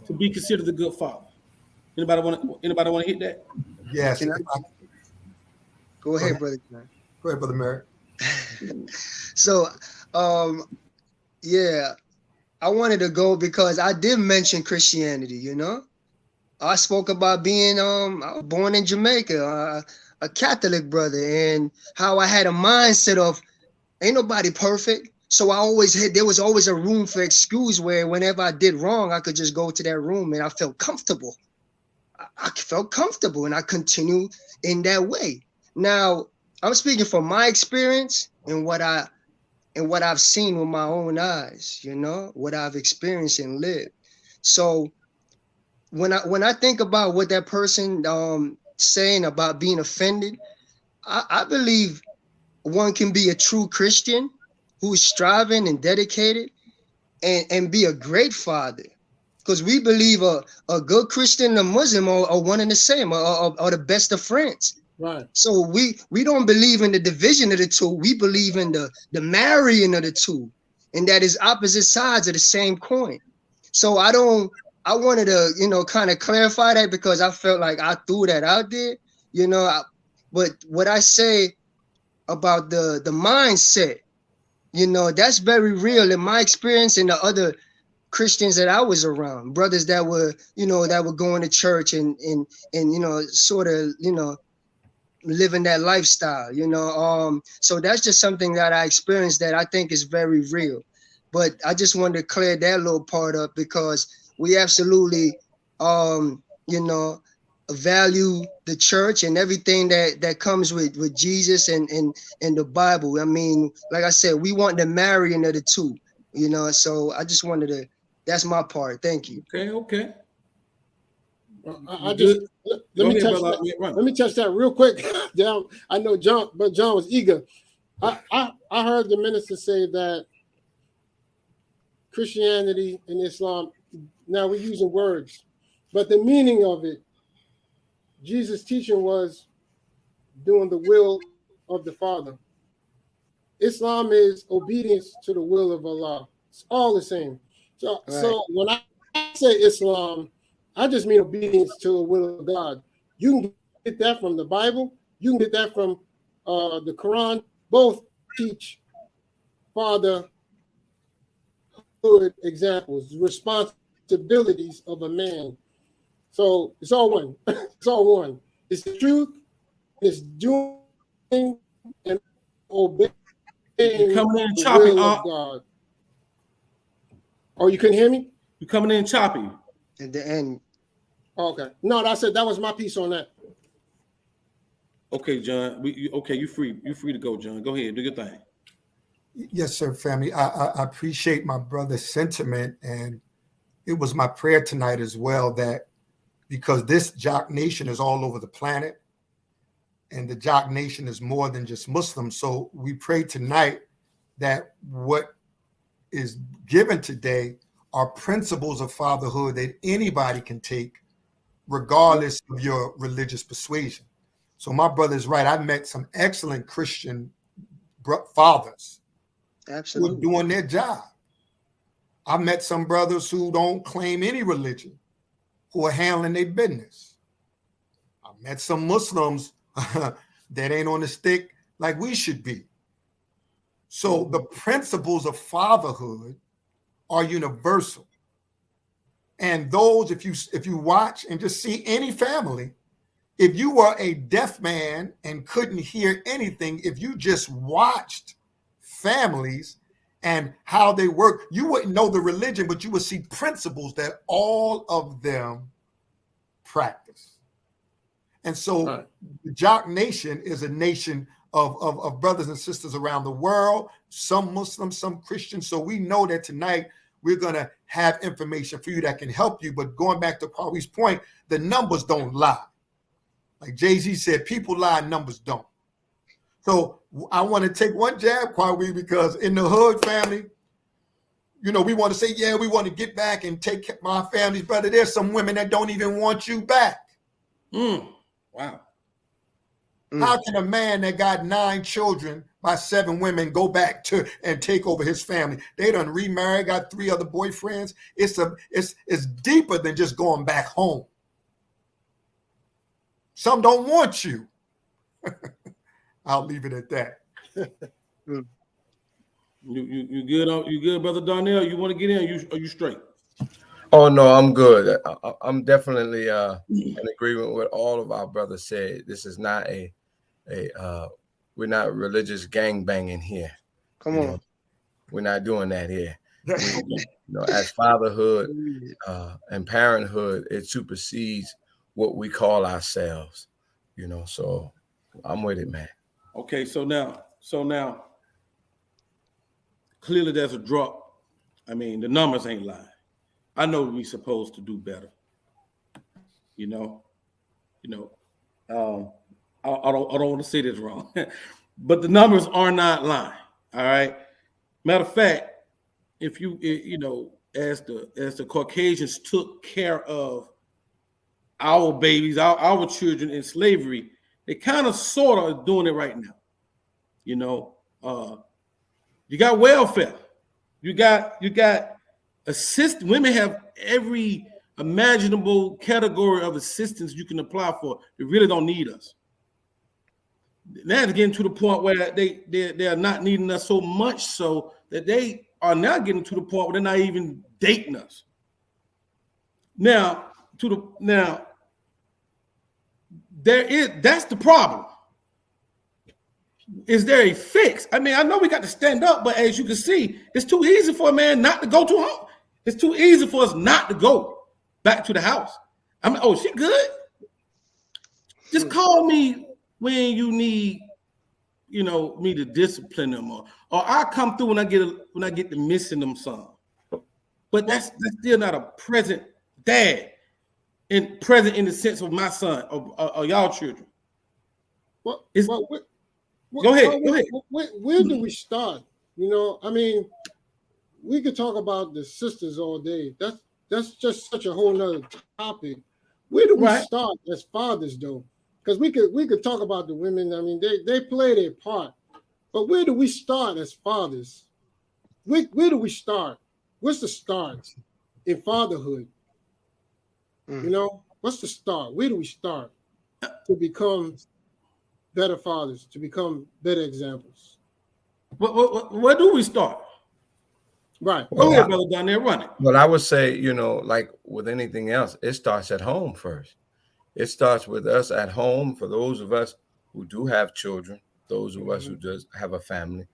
to be considered a good father? Anybody want to hit that? Yes. Go ahead, brother. Go ahead, Brother Merrick. So Yeah, I wanted to go because I did mention Christianity, you know. I spoke about being I was born in Jamaica, a Catholic brother, and how I had a mindset of ain't nobody perfect. So I always had there was always a room for excuse where whenever I did wrong, I could just go to that room and I felt comfortable. I felt comfortable and I continued in that way. Now I'm speaking from my experience and what I've seen with my own eyes, you know, what I've experienced and lived. So when I think about what that person saying about being offended, I believe one can be a true Christian who's striving and dedicated and be a great father. Because we believe a good Christian and a Muslim are one and the same, are the best of friends. Right. So we don't believe in the division of the two. We believe in the marrying of the two, and that is opposite sides of the same coin. So I wanted to, you know, kind of clarify that because I felt like I threw that out there, you know. But what I say about the mindset, you know, that's very real in my experience and the other Christians that I was around, brothers that were, you know, that were going to church and you know, sort of, you know, living that lifestyle, you know. So that's just something that I experienced that I think is very real. But I just wanted to clear that little part up because we absolutely you know, value the church and everything that comes with Jesus and the Bible. I mean, like I said, we want the marrying of the two, you know. So I just wanted to, that's my part. Thank you. Okay. I You just good? let Go me ahead, touch brother. that. Yeah, run. Let me touch that real quick. Down. I know John, but John was eager. I heard the minister say that Christianity and Islam. Now we're using words, but the meaning of it, Jesus' teaching was doing the will of the Father. Islam is obedience to the will of Allah. It's all the same. So, Right. so when I say Islam, I just mean obedience to the will of God. You can get that from the Bible. You can get that from the Quran. Both teach fatherhood examples, responsibilities of a man. So it's all one. It's all one. It's the truth. It's doing and obeying You're the coming in choppy. will of God. Oh, you couldn't hear me? You're coming in choppy. At the end. Okay. No, that's it. That was my piece on that. Okay, John. Okay, you free. You free to go, John. Go ahead. Do your thing. Yes, sir, family. I appreciate my brother's sentiment, and it was my prayer tonight as well that because this Jock Nation is all over the planet, and the Jock Nation is more than just Muslims. So we pray tonight that what is given today are principles of fatherhood that anybody can take, regardless of your religious persuasion. So my brother is right. I met some excellent Christian fathers who are Absolutely. doing their job. I met some brothers who don't claim any religion, who are handling their business. I met some Muslims that ain't on the stick like we should be. So the principles of fatherhood are universal. And those, if you watch and just see any family, if you were a deaf man and couldn't hear anything, if you just watched families and how they work, you wouldn't know the religion, but you would see principles that all of them practice. And so the Jock Nation is a nation of brothers and sisters around the world, some Muslims, some Christians. So we know that tonight we're going to have information for you that can help you. But going back to Pauli's point, the numbers don't lie. Like Jay-Z said, people lie, numbers don't. So I want to take one jab, Kwawe, because in the hood family, you know, we want to say, yeah, we want to get back and take my families, brother. There's some women that don't even want you back. Wow. How can a man that got 9 children by 7 women go back to and take over his family? They done remarried, got 3 other boyfriends. It's deeper than just going back home. Some don't want you. I'll leave it at that. You good? You good, brother Darnell? You want to get in? Are you straight? Oh no, I'm good. I'm definitely in agreement with all of our brothers said. This is not we're not religious gang banging here. Come You on. know, we're not doing that here. As fatherhood and parenthood, it supersedes what we call ourselves. So I'm with it, man. Okay, so now, clearly there's a drop. I mean, the numbers ain't lying. I know we supposed to do better. You know, you know. I don't want to say this wrong, but the numbers are not lying. All right. Matter of fact, if as the Caucasians took care of our babies, our children in slavery, they kind of sort of doing it right now. You know, you got welfare, you got assist. Women have every imaginable category of assistance you can apply for. They really don't need us. Now it's getting to the point where they are not needing us so much so that they are now getting to the point where they're not even dating us. Now, that's the problem. Is there a fix? I mean, I know we got to stand up, but as you can see, it's too easy for a man not to go to home. It's too easy for us not to go back to the house. I mean, oh, she good? Just call me when you need, me to discipline them, or I come through when I get to missing them some. But that's still not a present dad, and present in the sense of my son or y'all children. Go ahead. Where do we start? I mean, we could talk about the sisters all day. That's just such a whole nother topic. Where do we start as fathers, though? Because we could talk about the women. I mean, they play their part, but where do we start as fathers? Where do we start? What's the start in fatherhood? What's the start? Where do we start to become better fathers, to become better examples? Where do we start? Right. Go ahead, brother, down there, run it. Well, I would say, like with anything else, it starts at home first. It starts with us at home. For those of us who do have children, those of us who just have a family,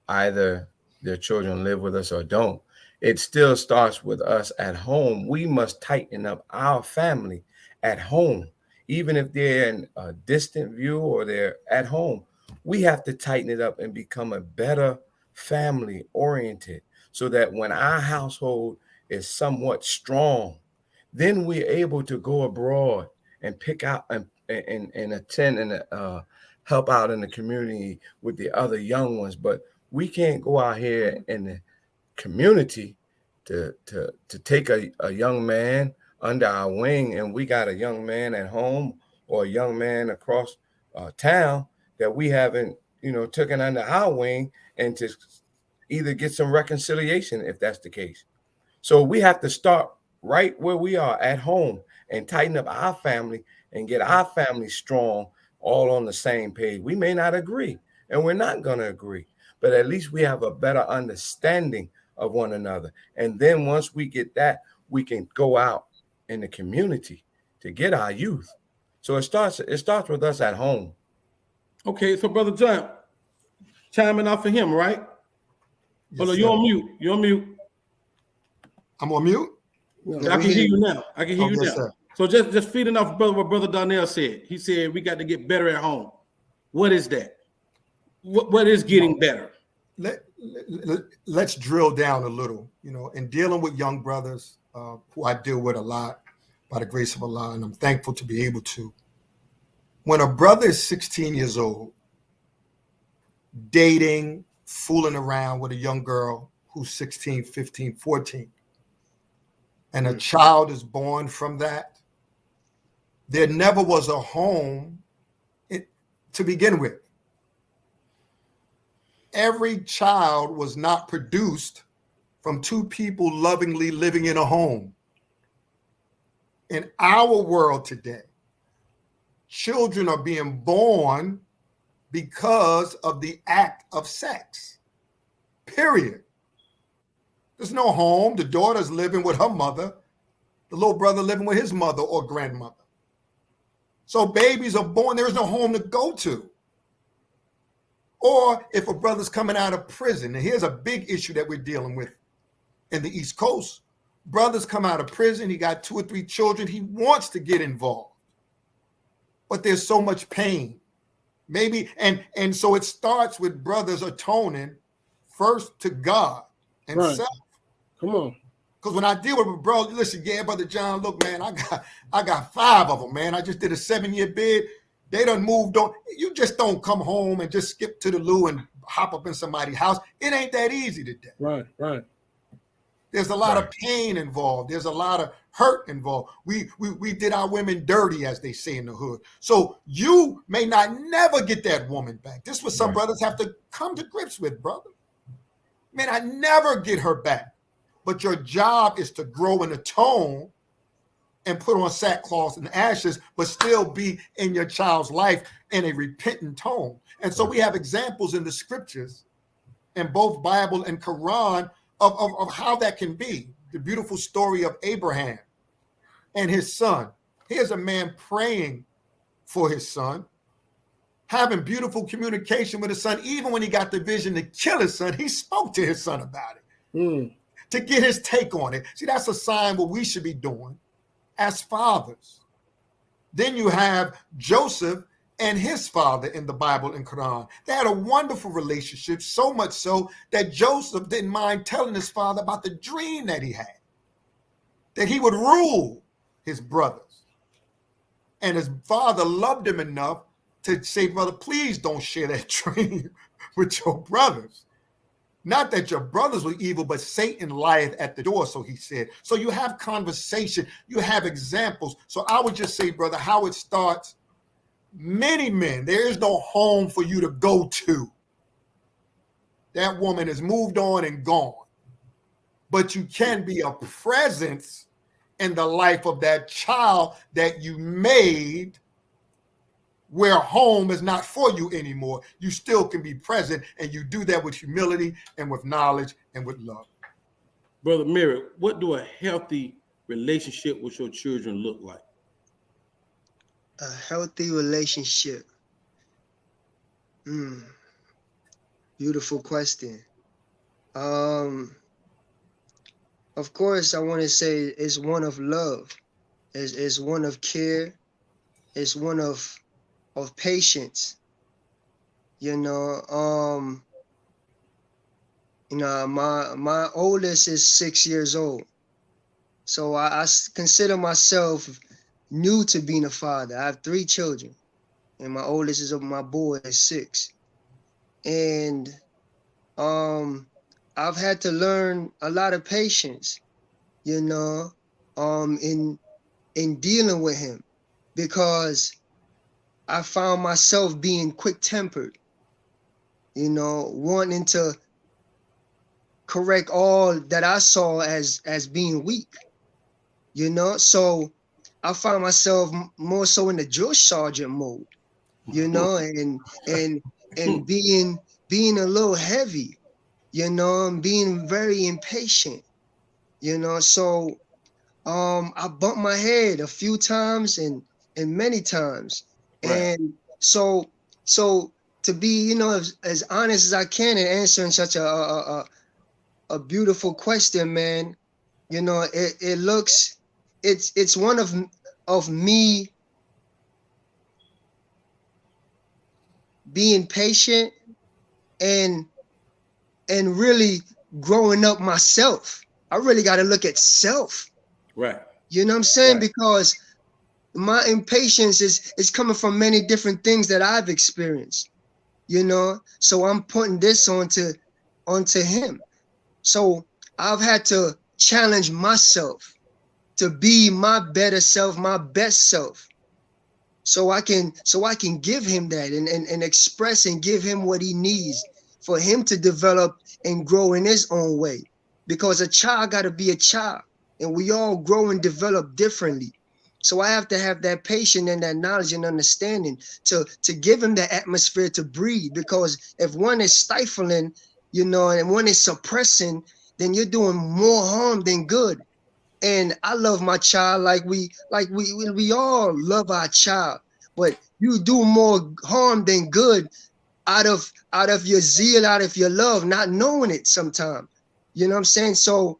either their children live with us or don't, it still starts with us at home. We must tighten up our family at home. Even if they're in a distant view or they're at home, we have to tighten it up and become a better family oriented, so that when our household is somewhat strong, then we're able to go abroad and pick out and attend and help out in the community with the other young ones. But we can't go out here in the community to take a young man under our wing, and we got a young man at home or a young man across town that we haven't taken under our wing, and to either get some reconciliation if that's the case. So we have to start right where we are at home and tighten up our family and get our family strong, all on the same page. We may not agree, and we're not going to agree, but at least we have a better understanding of one another. And then once we get that, we can go out in the community to get our youth. So it starts with us at home. Okay, so Brother John, chiming out for him, right? Yes, Hold on, you're on mute. You're on mute. I'm on mute. Yeah, I can hear you now. I can hear you now. Sir. So just feeding off what Brother Darnell said. He said we got to get better at home. What is that? What is getting better? Let's drill down a little. In dealing with young brothers, who I deal with a lot by the grace of Allah, and I'm thankful to be able to. When a brother is 16 years old, dating, fooling around with a young girl who's 16, 15, 14, and a child is born from that, there never was a home to begin with. Every child was not produced from two people lovingly living in a home. In our world today, children are being born because of the act of sex. period. There's no home. The daughter's living with her mother, the little brother living with his mother or grandmother. So babies are born, there's no home to go to. Or if a brother's coming out of prison, and here's a big issue that we're dealing with in the East Coast. Brothers come out of prison, he got 2 or 3 children, he wants to get involved. But there's so much pain. Maybe, and so it starts with brothers atoning first to God and self. Come on. Because when I deal with a bro, listen, yeah, Brother John, look, man, I got 5 of them, man. I just did a 7-year bid. They done moved on. You just don't come home and just skip to the loo and hop up in somebody's house. It ain't that easy today. Right. There's a lot of pain involved. There's a lot of hurt involved. We did our women dirty, as they say in the hood. So you may not never get that woman back. This is what some brothers have to come to grips with, brother. Man, I never get her back. But your job is to grow and atone and put on sackcloth and ashes, but still be in your child's life in a repentant tone. And so we have examples in the scriptures, in both Bible and Quran, of how that can be. The beautiful story of Abraham and his son. Here's a man praying for his son, having beautiful communication with his son. Even when he got the vision to kill his son, he spoke to his son about it. To get his take on it. See, that's a sign what we should be doing as fathers. Then you have Joseph and his father in the Bible and Quran. They had a wonderful relationship, so much so that Joseph didn't mind telling his father about the dream that he had, that he would rule his brothers. And his father loved him enough to say, brother, please don't share that dream with your brothers. Not that your brothers were evil, but Satan lieth at the door, so he said. So you have conversation, you have examples. So I would just say, brother, how it starts, many men, there is no home for you to go to. That woman has moved on and gone. But you can be a presence in the life of that child that you made, where home is not for you anymore. You still can be present, and you do that with humility and with knowledge and with love. Brother Merritt, what do a healthy relationship with your children look like? A healthy relationship. Beautiful question. Of course, I want to say it's one of love. It's one of care. It's one of patience. My oldest is 6 years old. So I consider myself new to being a father. I have 3 children, and my oldest is my boy is 6. And I've had to learn a lot of patience, in dealing with him, because I found myself being quick-tempered, wanting to correct all that I saw as being weak, So I found myself more so in the drill sergeant mode, and being a little heavy, and being very impatient, So I bumped my head a few times and many times. Right. And so to be, as honest as I can in answering such a beautiful question, man, it's one of me being patient and really growing up myself. I really got to look at self. Right. You know what I'm saying? Right. Because my impatience is coming from many different things that I've experienced, So I'm putting this onto him. So I've had to challenge myself to be my better self, my best self. So I can give him that and express and give him what he needs for him to develop and grow in his own way. Because a child got to be a child, and we all grow and develop differently. So I have to have that patience and that knowledge and understanding to give him the atmosphere to breathe. Because if one is stifling, you know, and when it's suppressing, then you're doing more harm than good. And I love my child like we all love our child, but you do more harm than good out of your zeal, out of your love, not knowing it sometimes. You know what I'm saying? So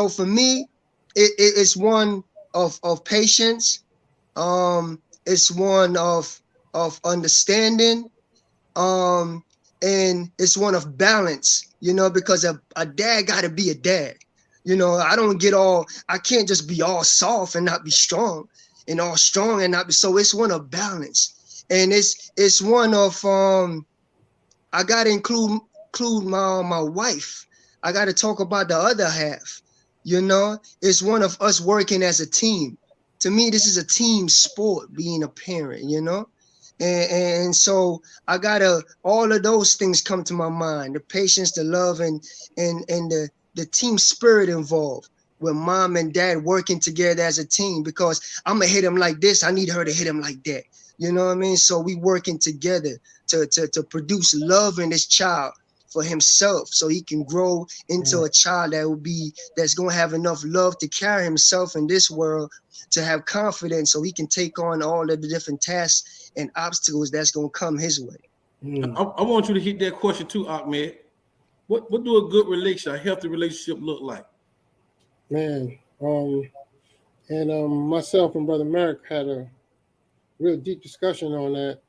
for me, it's one of patience. It's one of understanding, um, and it's one of balance, you know, because a dad got to be a dad. You know, I can't just be all soft and not be strong, and all strong and not be. So it's one of balance, and it's one of I got to include my wife. I got to talk about the other half. You know, it's one of us working as a team. To me, this is a team sport, being a parent. You know, and so I gotta all of those things come to my mind: the patience, the love, and the team spirit involved with mom and dad working together as a team. Because I'm gonna hit him like this, I need her to hit him like that. You know what I mean? So we working together to produce love in this child for himself, so he can grow into a child that's gonna have enough love to carry himself in this world, to have confidence, so he can take on all of the different tasks and obstacles that's gonna come his way. I want you to hit that question too, Ahmed. What do a good relationship, a healthy relationship look like? Man, and myself and Brother Merrick had a real deep discussion on that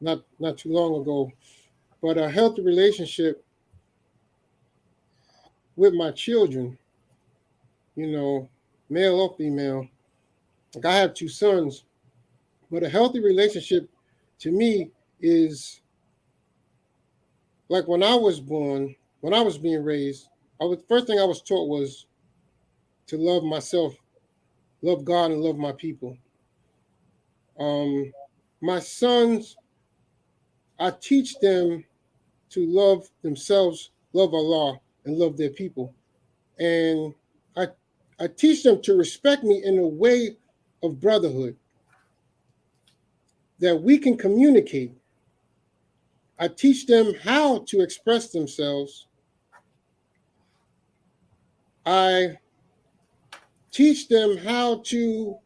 not too long ago. But a healthy relationship with my children, you know, male or female. Like I have 2 sons, but a healthy relationship to me is like when I was born, when I was being raised, first thing I was taught was to love myself, love God, and love my people. My sons, I teach them to love themselves, love Allah, and love their people. And I teach them to respect me in a way of brotherhood, that we can communicate. I teach them how to express themselves. I teach them how to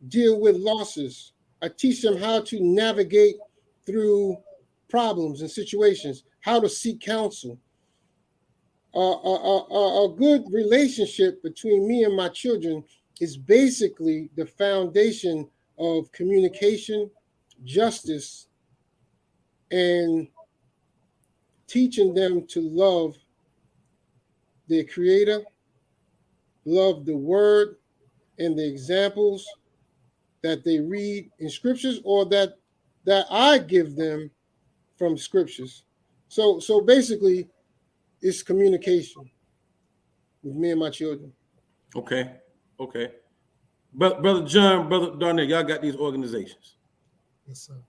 deal with losses. I teach them how to navigate through problems and situations, how to seek counsel. A good relationship between me and my children is basically the foundation of communication, justice, and teaching them to love their creator, love the word and the examples that they read in scriptures, or that I give them from scriptures. So basically it's communication with me and my children. Okay. Brother John, Brother Darnell, y'all got these organizations. Yes, sir.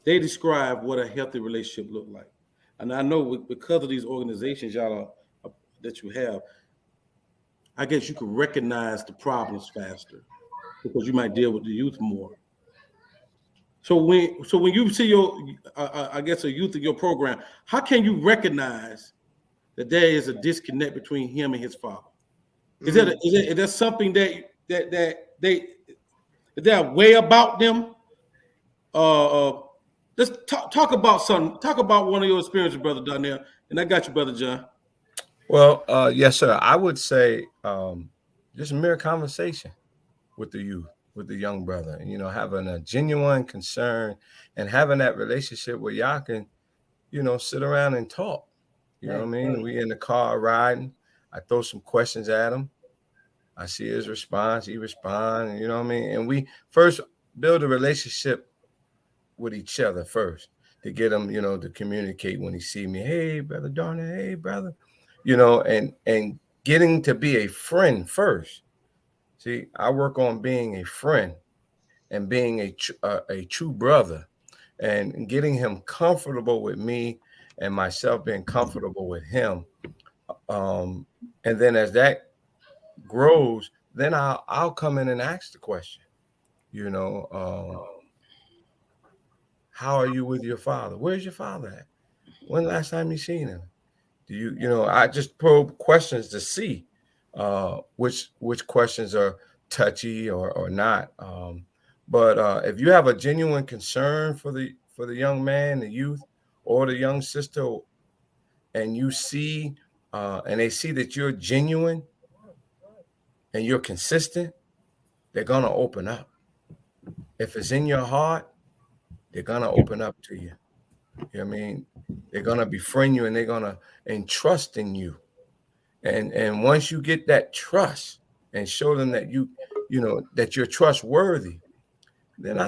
They describe what a healthy relationship look like. And I know because of these organizations that you have, I guess you can recognize the problems faster because you might deal with the youth more. So when you see I guess a youth in your program, how can you recognize that there is a disconnect between him and his father? Is there something that they is there a way about them? Let's talk about something. Talk about one of your experiences, Brother Donnell. And I got you, Brother John. Well, yes, sir. I would say just mere conversation with the youth, with the young brother, you know, having a genuine concern and having that relationship where y'all can, you know, sit around and talk. You know what I mean? We in the car riding. I throw some questions at him. I see his response. He responds. You know what I mean? And we first build a relationship with each other first to get him, you know, to communicate when he see me. Hey, Brother Darnell. Hey, brother. You know, and getting to be a friend first. See, I work on being a friend and being a true brother, and getting him comfortable with me and myself being comfortable with him. And then as that grows, then I'll come in and ask the question. you know, how are you with your father? Where's your father at? When last time you seen him? Do I just probe questions to see which questions are touchy or not. But if you have a genuine concern for the young man, the youth, or the young sister, and you see and they see that you're genuine and you're consistent, they're gonna open up. If it's in your heart, they're gonna open up to you. You know what I mean? They're gonna befriend you and they're gonna entrust in you. And once you get that trust and show them that that you're trustworthy, then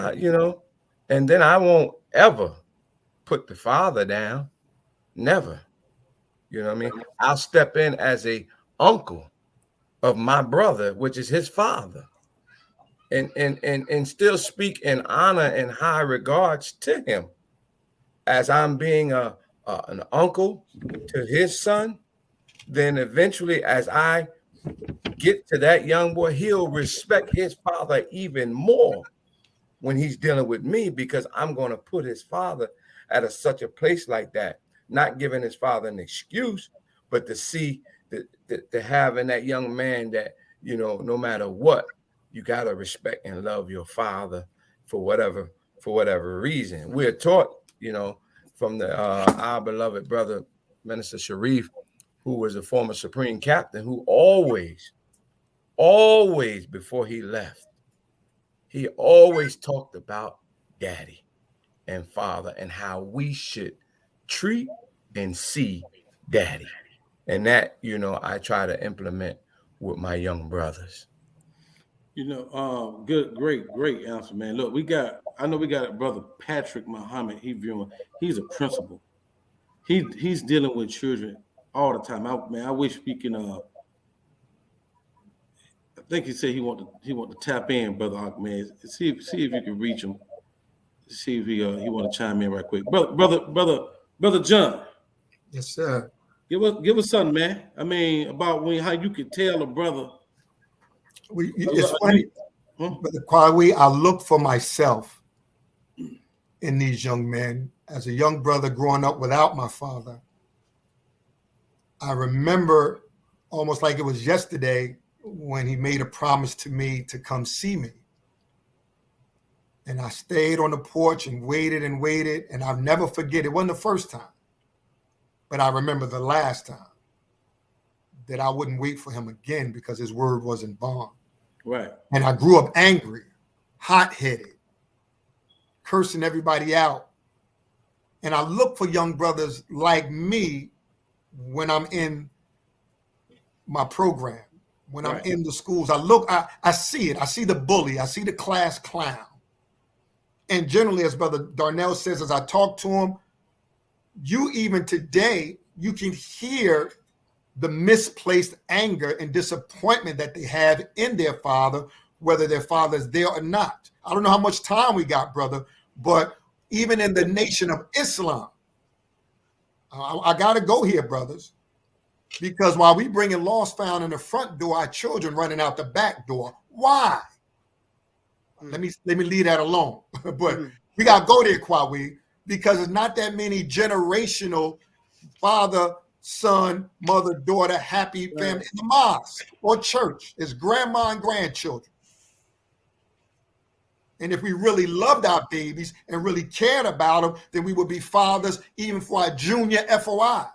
and then I won't ever put the father down. Never. You know what I mean? I'll step in as a uncle of my brother, which is his father, and still speak in honor and high regards to him as I'm being an uncle to his son. Then eventually, as I get to that young boy, he'll respect his father even more when he's dealing with me, because I'm going to put his father at such a place like that, not giving his father an excuse, but to see to have in that young man that, no matter what, you got to respect and love your father for whatever reason. We're taught, from our beloved brother, Minister Sharif, who was a former Supreme Captain, who always before he left, he always talked about daddy and father and how we should treat and see daddy. And that, I try to implement with my young brothers. Good, great answer, man. Look, I know we got a brother Patrick Muhammad. He's a principal. He's dealing with children all the time. I wish we can. I think he said he want to tap in, brother Ahmed. See if you can reach him. See if he want to chime in right quick, brother John. Yes, sir. Give us something, man. I mean, about how you could tell a brother. It's funny, Brother Kwawe, I look for myself in these young men. As a young brother growing up without my father, I remember almost like it was yesterday when he made a promise to me to come see me. And I stayed on the porch and waited, and I'll never forget. It wasn't the first time, but I remember the last time that I wouldn't wait for him again because his word wasn't bond. Right. And I grew up angry, hot-headed, cursing everybody out. And I look for young brothers like me when I'm in my program, when I'm in the schools. I see it. I see the bully. I see the class clown. And generally, as Brother Darnell says, as I talk to him, even today, you can hear the misplaced anger and disappointment that they have in their father, whether their father is there or not. I don't know how much time we got, brother, but even in the Nation of Islam, I got to go here, brothers, because while we bringing lost found in the front door, our children running out the back door. Why? Let me leave that alone. But we got to go there, Kwawe, because it's not that many generational father, son, mother, daughter, happy family in the mosque or church. It's grandma and grandchildren. And if we really loved our babies and really cared about them, then we would be fathers even for our junior FOI.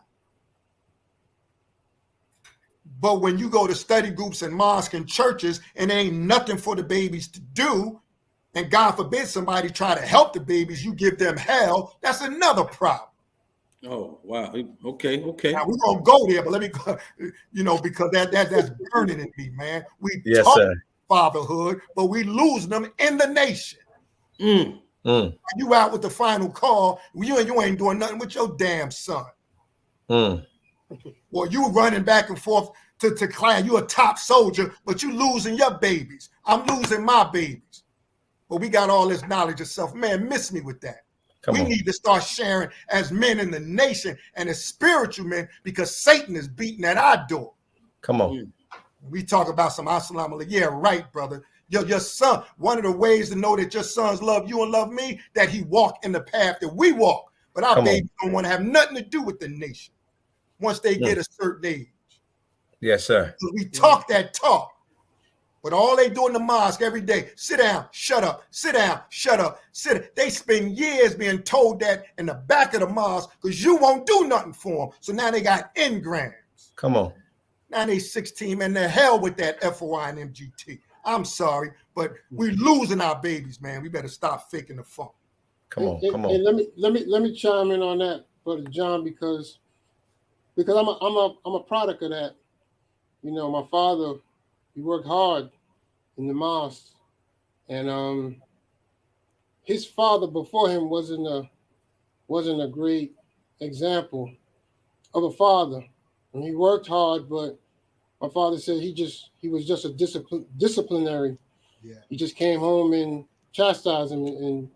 But when you go to study groups and mosques and churches and there ain't nothing for the babies to do, and God forbid somebody try to help the babies, you give them hell, that's another problem. Oh, wow. Okay. Now we're gonna go there, but let me go, because that's burning in me, man. We Yes, sir. Fatherhood, but we losing them in the nation. You out with the final call, you ain't doing nothing with your damn son. Or you running back and forth to class, you a top soldier, but you losing your babies. I'm losing my babies. But we got all this knowledge of self. Man, miss me with that. We need to start sharing as men in the nation and as spiritual men, because Satan is beating at our door. Come on. We talk about some assalamu alaikum. Yeah, right, brother. Your son, one of the ways to know that your sons love you and love me, that he walk in the path that we walk. But our babies don't want to have nothing to do with the nation once they get a certain age. Yes, sir. So we talk that talk. But all they do in the mosque every day, sit down, shut up, sit down, shut up, sit. They spend years being told that in the back of the mosque because you won't do nothing for them. So now they got engrams. Come on. Now they 16, and the hell with that FOI and MGT. I'm sorry, but we're losing our babies, man. We better stop faking the funk. Come on. And let me chime in on that, Brother John, because I'm a product of that. You know, my father, he worked hard in the mosque, and his father before him wasn't a great example of a father. And he worked hard, but my father said he was just a disciplinary. Yeah. He just came home and chastised him and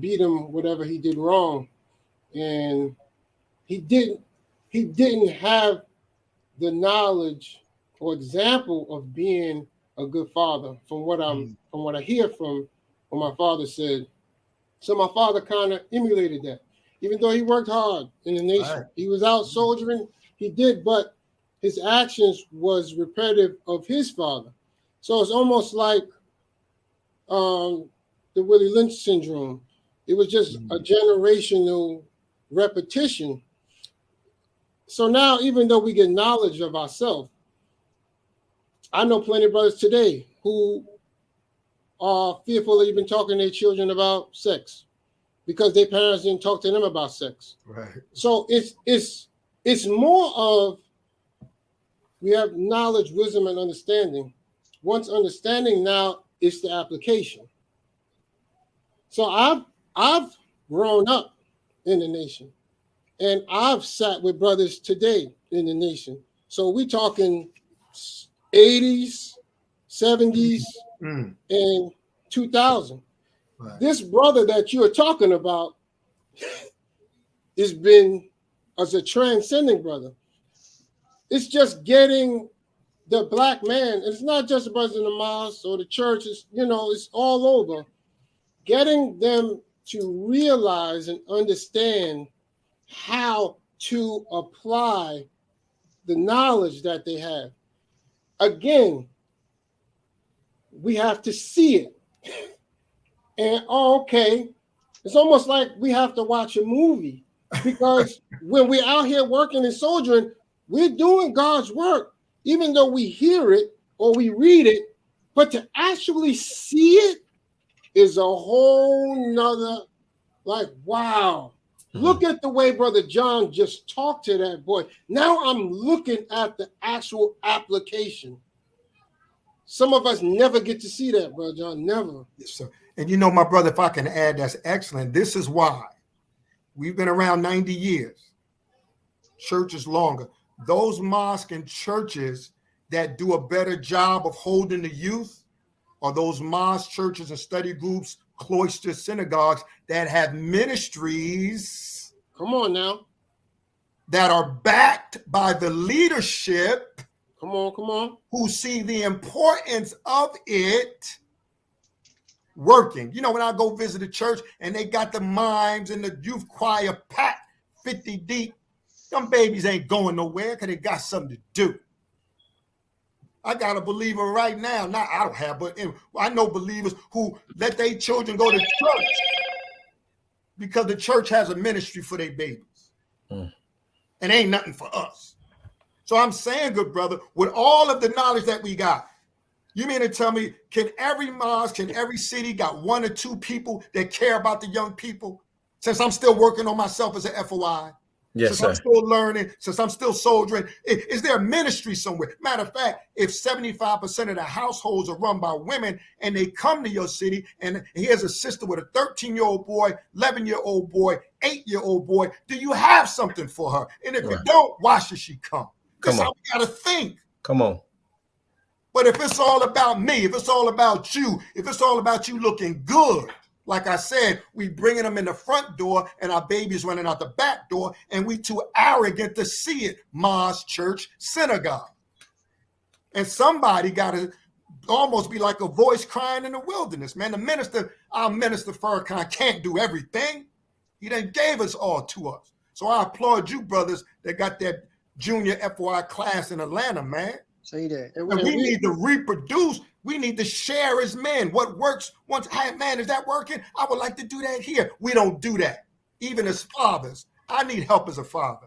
beat him whatever he did wrong, and he didn't have the knowledge or example of being a good father from what I hear from what my father said. So my father kind of emulated that. Even though he worked hard in the nation, Right. He was out soldiering, he did, but his actions was repetitive of his father. So it's almost like the Willie Lynch syndrome. It was just a generational repetition. So now, even though we get knowledge of ourselves, I know plenty of brothers today who are fearful of even talking to their children about sex because their parents didn't talk to them about sex. Right. So it's more of we have knowledge, wisdom, and understanding. Once understanding, now it's the application. So I've grown up in the nation, and I've sat with brothers today in the nation. So we talking 80s, 70s, and 2000. Right. This brother that you're talking about has been as a transcending brother. It's just getting the black man. It's not just the brothers in the mosque or the church. It's all over. Getting them to realize and understand how to apply the knowledge that they have. Again, we have to see it. And okay, it's almost like we have to watch a movie because when we're out here working and soldiering, we're doing God's work, even though we hear it or we read it, but to actually see it is a whole nother, like, wow. Look at the way Brother John just talked to that boy. Now I'm looking at the actual application. Some of us never get to see that, Brother John, never. Yes, sir. And you know, my brother, if I can add, that's excellent. This is why we've been around 90 years. Churches longer. Those mosques and churches that do a better job of holding the youth are those mosques, churches, and study groups, cloisters, synagogues that have ministries. Come on now. That are backed by the leadership. Come on. Who see the importance of it working. You know, when I go visit a church and they got the mimes and the youth choir packed 50 deep, them babies ain't going nowhere because they got something to do. I got a believer right now. Now I don't have, but I know believers who let their children go to church because the church has a ministry for their babies. And ain't nothing for us. So I'm saying, good brother, with all of the knowledge that we got, you mean to tell me, can every mosque, can every city got one or two people that care about the young people? Since I'm still working on myself as an FOI, yes, since I'm still learning, since I'm still soldiering, is there a ministry somewhere? Matter of fact, if 75% of the households are run by women and they come to your city and here's a sister with a 13-year-old boy, 11-year-old boy, 8-year-old boy, do you have something for her? And if you don't, why should she come? That's how we got to think. Come on. But if it's all about me, if it's all about you, if it's all about you looking good, like I said, we bringing them in the front door and our babies running out the back door, and we too arrogant to see it. Mosque, church, synagogue. And somebody got to almost be like a voice crying in the wilderness, man. The minister, our minister Farrakhan, can't do everything. He done gave us all to us. So I applaud you, brothers, that got that junior FY class in Atlanta, man. Say that. And we need to reproduce. We need to share as men. What works once, hey, man, is that working? I would like to do that here. We don't do that. Even as fathers, I need help as a father.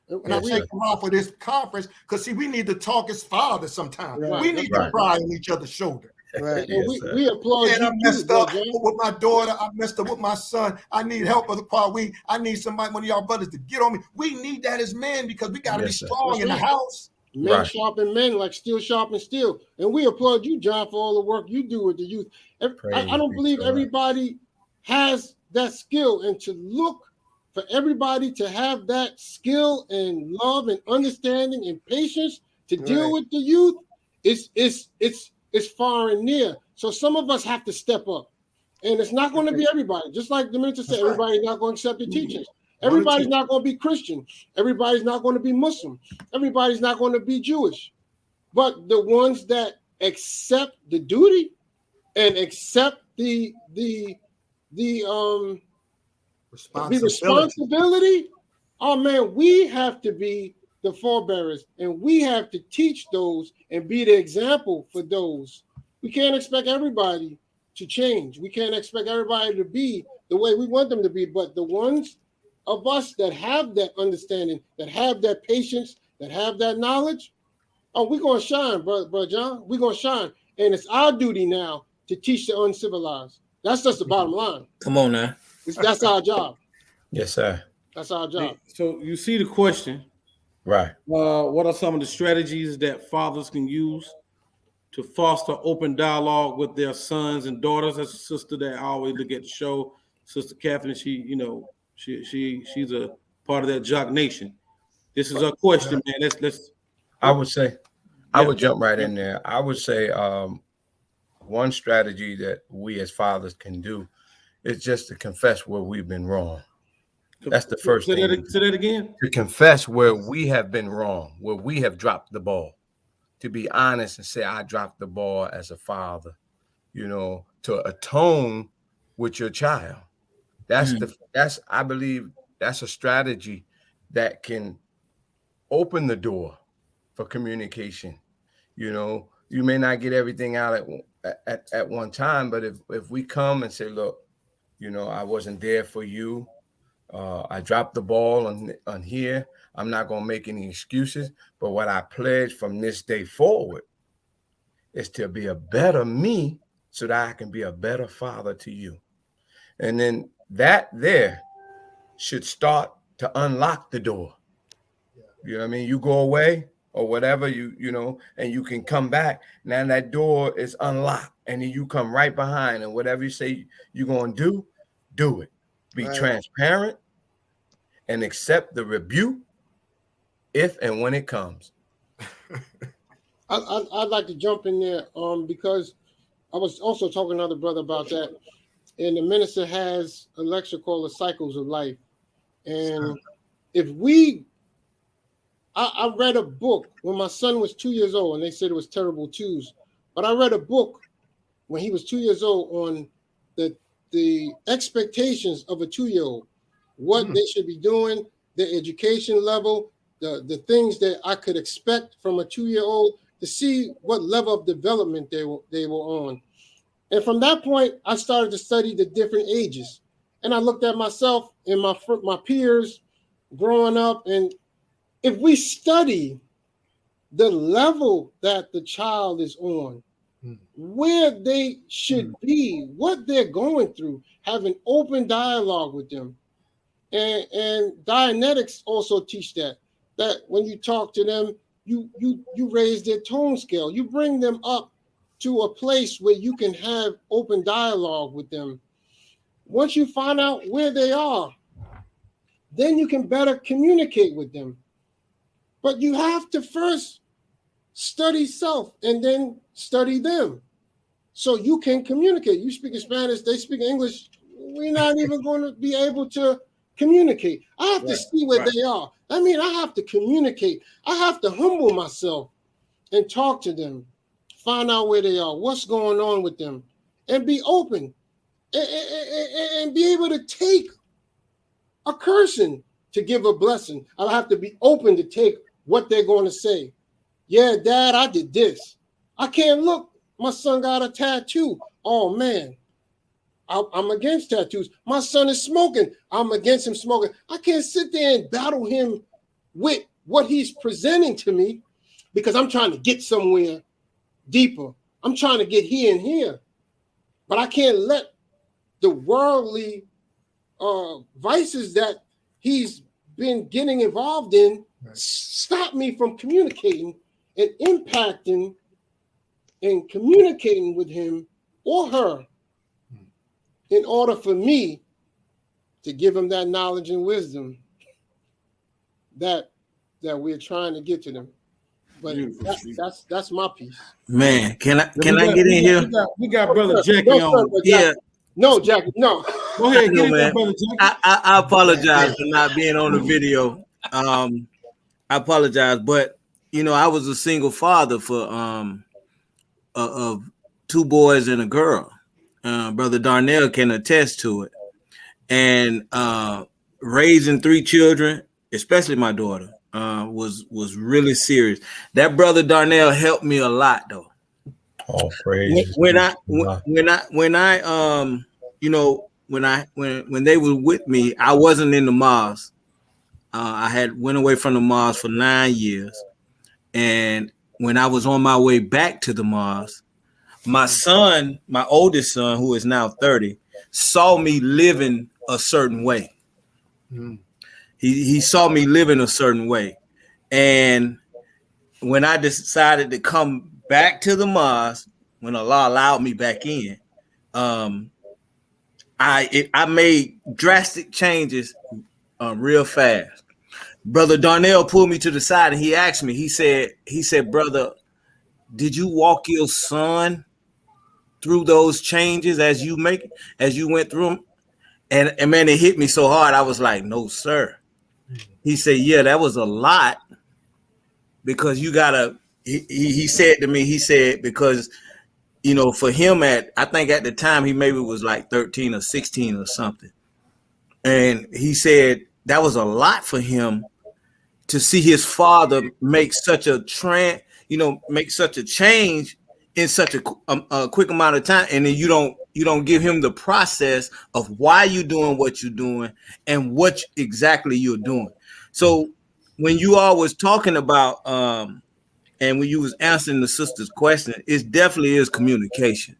And I take them off of this conference because, see, we need to talk as fathers sometimes. Right. We need to cry on each other's shoulder. Right. And we applaud And you. I messed up with my daughter. I messed up with my son. I need help with the part. I need somebody, one of y'all brothers, to get on me. We need that as men because we got to be strong in the house. Men sharpen men like steel sharpen steel. And we applaud you, John, for all the work you do with the youth. I don't believe everybody has that skill, and to look for everybody to have that skill and love and understanding and patience to deal with the youth is far and near. So some of us have to step up, and it's not going to be everybody. Just like the minister said, everybody's not going to accept the teachings. Everybody's not going to be Christian. Everybody's not going to be Muslim. Everybody's not going to be Jewish. But the ones that accept the duty and accept the responsibility, oh man, we have to be the forebearers, and we have to teach those and be the example for those. We can't expect everybody to change. We can't expect everybody to be the way we want them to be, but the ones of us that have that understanding, that have that patience, that have that knowledge, oh, we're going to shine, brother John. We're going to shine. And it's our duty now to teach the uncivilized. That's just the bottom line. Come on now. That's our job. Yes, sir. That's our job. So you see the question. Right. What are some of the strategies that fathers can use to foster open dialogue with their sons and daughters? That's a sister that I always look at the show, Sister Catherine. She's a part of that Jock Nation. This is our question, man. Let's. I would say, I would jump right in there. I would say one strategy that we as fathers can do is just to confess where we've been wrong. That's the first thing. Say that again. To confess where we have been wrong, where we have dropped the ball. To be honest and say, I dropped the ball as a father, to atone with your child. I believe that's a strategy that can open the door for communication. You may not get everything out at one time, but if we come and say, look, I wasn't there for you. I dropped the ball on here. I'm not going to make any excuses, but what I pledge from this day forward is to be a better me so that I can be a better father to you. And then that there should start to unlock the door. You know what I mean? You go away or whatever, and you can come back. Now that door is unlocked, and then you come right behind, and whatever you say you're going to do it. Be transparent and accept the rebuke if and when it comes. I'd like to jump in there because I was also talking to another brother about that. And the minister has a lecture called The Cycles of Life. And I read a book when my son was 2 years old, and they said it was terrible twos. But I read a book when he was 2 years old on the expectations of a 2-year-old, what they should be doing, their education level, the things that I could expect from a 2-year-old to see what level of development they were on. And from that point, I started to study the different ages. And I looked at myself and my peers growing up. And if we study the level that the child is on, where they should be, what they're going through, have an open dialogue with them. And Dianetics also teach that when you talk to them, you raise their tone scale. You bring them up to a place where you can have open dialogue with them. Once you find out where they are, then you can better communicate with them. But you have to first study self and then study them so you can communicate. You speak Spanish, they speak English. We're not even going to be able to communicate. I have to see where they are. I mean, I have to communicate. I have to humble myself and talk to them, find out where they are, what's going on with them, and be open and be able to take a cursing to give a blessing. I'll have to be open to take what they're going to say. Yeah, Dad, I did this. I can't look. My son got a tattoo. Oh, man. I'm against tattoos. My son is smoking. I'm against him smoking. I can't sit there and battle him with what he's presenting to me because I'm trying to get somewhere deeper. I'm trying to get here and here. But I can't let the worldly vices that he's been getting involved in stop me from communicating and impacting and communicating with him or her in order for me to give him that knowledge and wisdom that we're trying to get to them. But that's my piece. Man, can I get in here? We got brother Jackie on. Yeah. No, Jackie, no. Go ahead, No, get man. it, brother Jackie. I apologize for not being on the video. I apologize, but you know, I was a single father for of 2 boys and a girl. Brother Darnell can attest to it. And raising 3 children, especially my daughter, was really serious. That brother Darnell helped me a lot, though. Oh, praise. When I you know, when they were with me, I wasn't in the mosque. I had went away from the mosque for 9 years, and when I was on my way back to the mosque, my son, my oldest son, who is now 30, saw me living a certain way. He saw me living a certain way, and when I decided to come back to the mosque, when Allah allowed me back in, I made drastic changes real fast. Brother Darnell pulled me to the side and he asked me, he said, brother, did you walk your son through those changes as you went through them? And man, it hit me so hard. I was like, no, sir. He said, yeah, that was a lot because you gotta, he said to me, because, you know, for him I think at the time he maybe was like 13 or 16 or something. And he said that was a lot for him to see his father make such a change in such a quick amount of time. And then you don't give him the process of why you're doing what you're doing and what exactly you're doing. So when you all was talking about, and when you was answering the sister's question, it definitely is communication.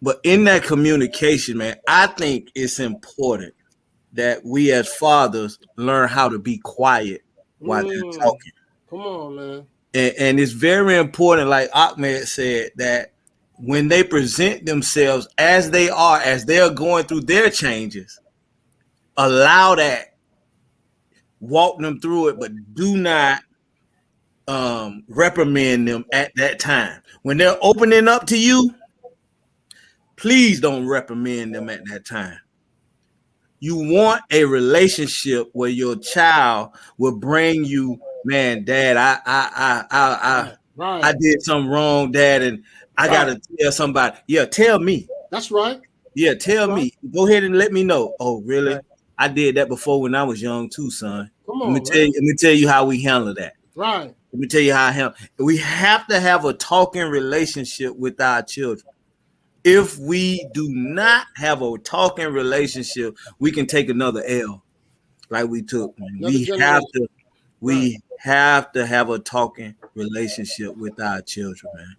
But in that communication, man, I think it's important that we as fathers learn how to be quiet while they're talking. Come on, man. And it's very important, like Ahmed said, that when they present themselves as they are, as they're going through their changes, allow that, walk them through it, but do not reprimand them at that time. When they're opening up to you, please don't reprimand them at that time. You want a relationship where your child will bring you, man, Dad, I did something wrong, Dad, and I gotta tell somebody. Yeah, tell me. That's right. Yeah, tell me. Go ahead and let me know. Oh, really? Right. I did that before when I was young too, son. Come on, let me tell you how we handle that. Right. Let me tell you how I handle. We have to have a talking relationship with our children. If we do not have a talking relationship, we can take another L like we took. We have to have a talking relationship with our children, man.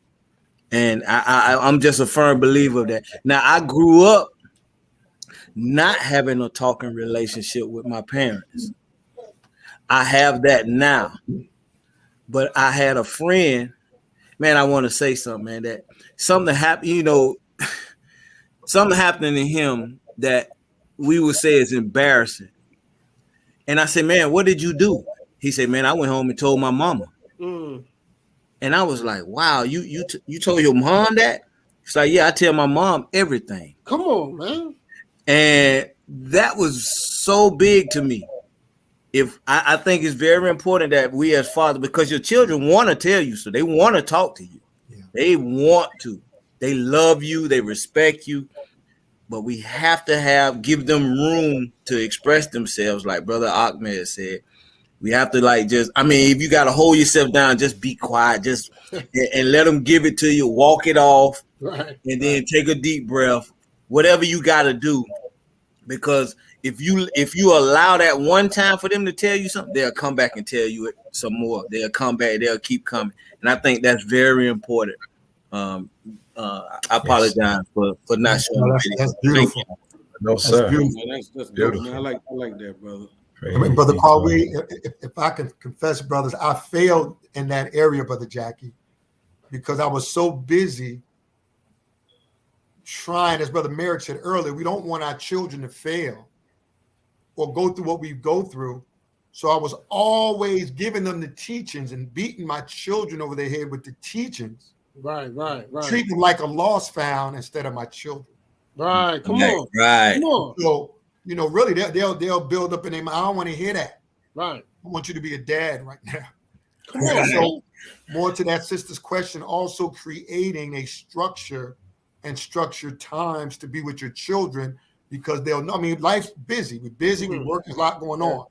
And I'm just a firm believer of that. Now, I grew up not having a talking relationship with my parents. I have that now. But I had a friend, man, I want to say something, man, that something happened, you know, something happened to him that we would say is embarrassing. And I said, man, what did you do? He said, man, I went home and told my mama. And I was like, wow, you told your mom that? It's like, yeah, I tell my mom everything. Come on, man. And that was so big to me if I think it's very important that we as fathers, because your children want to tell you, so they want to talk to you. Yeah. They want to. They love you. They respect you. But we have to give them room to express themselves, like Brother Ahmed said. We have to if you got to hold yourself down, just be quiet, and let them give it to you, walk it off, Right. and then take a deep breath, whatever you got to do. Because if you allow that one time for them to tell you something, they'll come back and tell you it some more. They'll come back, they'll keep coming. And I think that's very important. I apologize for not showing. No, that's beautiful. No, That's sir. beautiful. Man, that's Beautiful. man. I like that, brother. I mean, Brother Kwame, if I can confess, brothers, I failed in that area, Brother Jackie, because I was so busy trying, as Brother Merrick said earlier, we don't want our children to fail or go through what we go through. So I was always giving them the teachings and beating my children over their head with the teachings. Right. Treat them like a lost found instead of my children. Right. Come Right, on. right. Come on. So, really, they'll build up in their mind. I don't want to hear that. Right. I want you to be a dad right now. Come on. So, more to that sister's question, also creating a structure and structured times to be with your children, because they'll know. I mean, life's busy. We're busy. We work. There's a lot going on.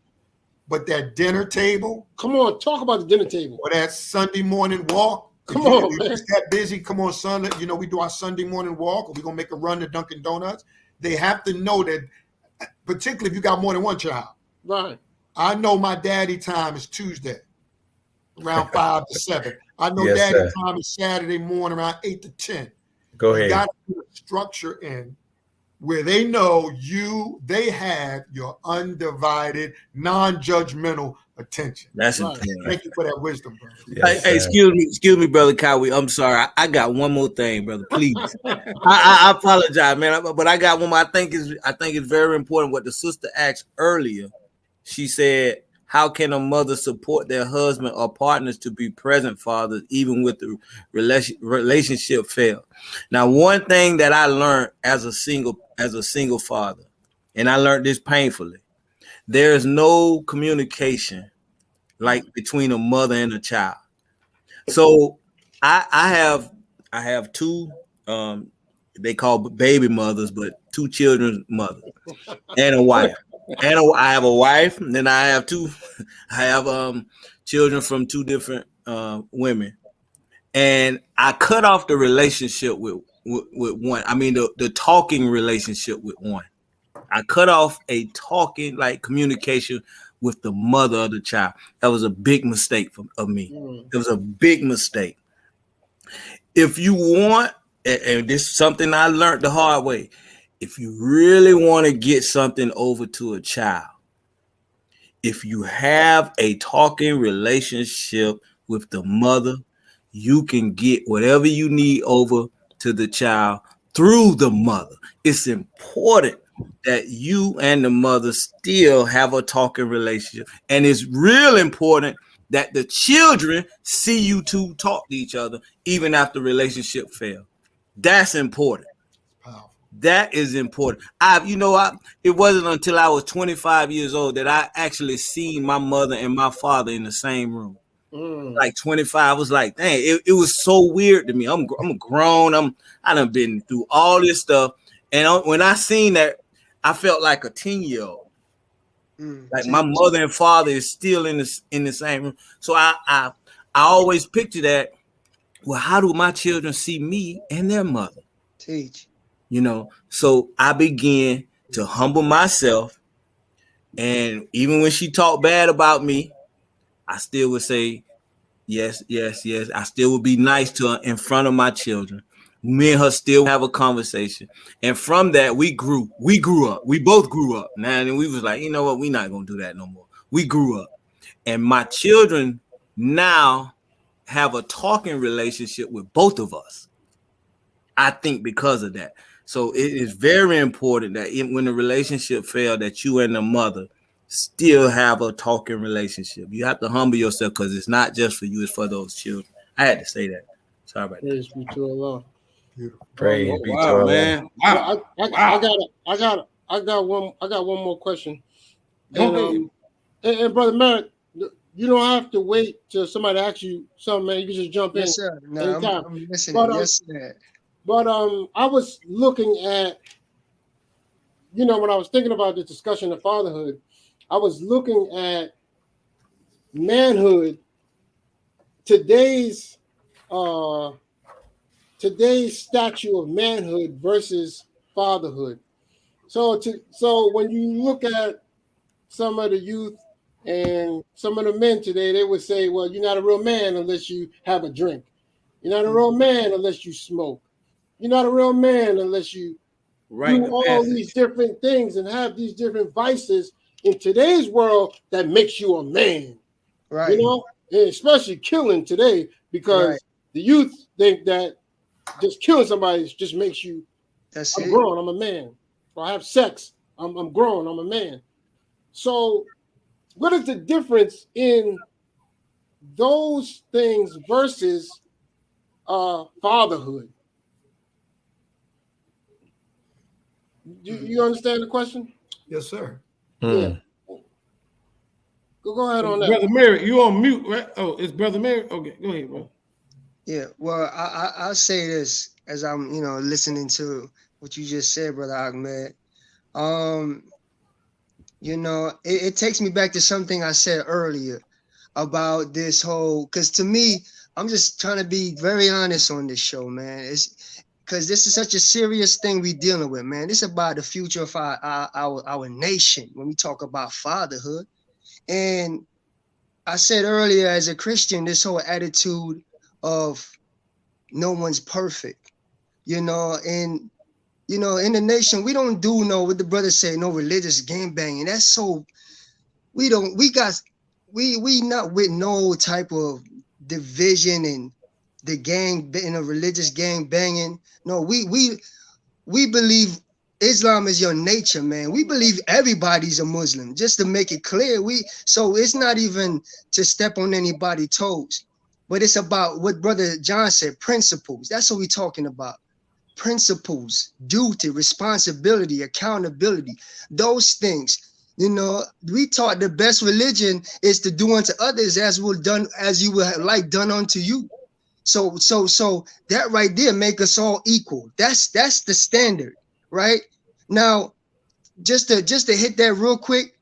But that dinner table, Come on. Talk about the dinner table. or that Sunday morning walk. Come on, if man. it's that busy, come on, son. We do our Sunday morning walk, or we're gonna make a run to Dunkin' Donuts. They have to know that, particularly if you got more than one child. Right. I know my daddy time is Tuesday around 5 to 7. I know Yes, daddy sir. time is Saturday morning around 8 to 10. Go You ahead. got to put a structure in where they know they have your undivided, non-judgmental attention. That's Right. important. Thank you for that wisdom, brother. Yes, Hey, sir. excuse me, Brother Kawhi. I'm sorry. I got one more thing, brother. Please. I apologize, man. But I got one more. I think it's very important what the sister asked earlier. She said, how can a mother support their husband or partners to be present fathers, even with the relationship fail? Now, one thing that I learned as a single father, and I learned this painfully, there is no communication like between a mother and a child. So I have two they call baby mothers, but two children's mothers and a wife. I have a wife, and then I have children from two different women. And I cut off the relationship with one. I mean the talking relationship with one. I cut off a talking like communication with the mother of the child. That was a big mistake of me. It was a big mistake. If you want, and this is something I learned the hard way, if you really want to get something over to a child, if you have a talking relationship with the mother, you can get whatever you need over to the child through the mother. It's important that you and the mother still have a talking relationship. And it's real important that the children see you two talk to each other even after relationship fail. That's important. Powerful. That is important. It wasn't until I was 25 years old that I actually seen my mother and my father in the same room. Like 25, I was like, dang, it was so weird to me. I'm grown. I done been through all this stuff. And when I seen that, I felt like a 10-year-old. Like my mother and father is still in the same room. So I always picture that. Well, how do my children see me and their mother? Teach. So I began to humble myself. And even when she talked bad about me, I still would say, yes. I still would be nice to her in front of my children. Me and her still have a conversation. And from that, we grew up. We both grew up. Now, and we was like, you know what? We're not going to do that no more. We grew up. And my children now have a talking relationship with both of us. I think because of that. So it is very important that when the relationship failed, that you and the mother still have a talking relationship. You have to humble yourself because it's not just for you, it's for those children. I had to say that. Sorry about that. Praise be to Allah. Praise be to Wow, Allah. man. Wow. I got one more question. And, And Brother Merritt, you don't have to wait till somebody asks you something, man. You can just jump in Yes, sir. No, anytime. I'm listening. But Yes, sir. I was looking at, when I was thinking about this discussion of fatherhood, I was looking at manhood, today's statue of manhood versus fatherhood. So when you look at some of the youth and some of the men today, they would say, well, you're not a real man unless you have a drink. You're not a real man unless you smoke. You're not a real man unless you Right. do all these different things and have these different vices in today's world that makes you a man. Right. And especially killing today, because Right. the youth think that just killing somebody just makes you, That's I'm it. grown, I'm a man. Or I have sex, I'm grown, I'm a man. So what is the difference in those things versus fatherhood? You understand the question? Yes, sir. Yeah. Go ahead on that. Brother Mary, you on mute, right? Oh, it's Brother Mary. Okay, go ahead, bro. Yeah. Well, I'll say this as I'm, listening to what you just said, Brother Ahmed. It takes me back to something I said earlier about this whole, because to me, I'm just trying to be very honest on this show, man. It's because this is such a serious thing we're dealing with, man. This is about the future of our nation when we talk about fatherhood. And I said earlier, as a Christian, this whole attitude of no one's perfect, and in the nation, we don't do what the brothers say, no religious gang banging. That's so we not with no type of division and the gang in a religious gang banging. No, we believe Islam is your nature, man. We believe everybody's a Muslim. Just to make it clear, so it's not even to step on anybody's toes, but it's about what Brother John said, principles. That's what we're talking about. Principles, duty, responsibility, accountability, those things. We taught the best religion is to do unto others as you will like done unto you. So that right there make us all equal. That's the standard, right? Now, just to hit that real quick,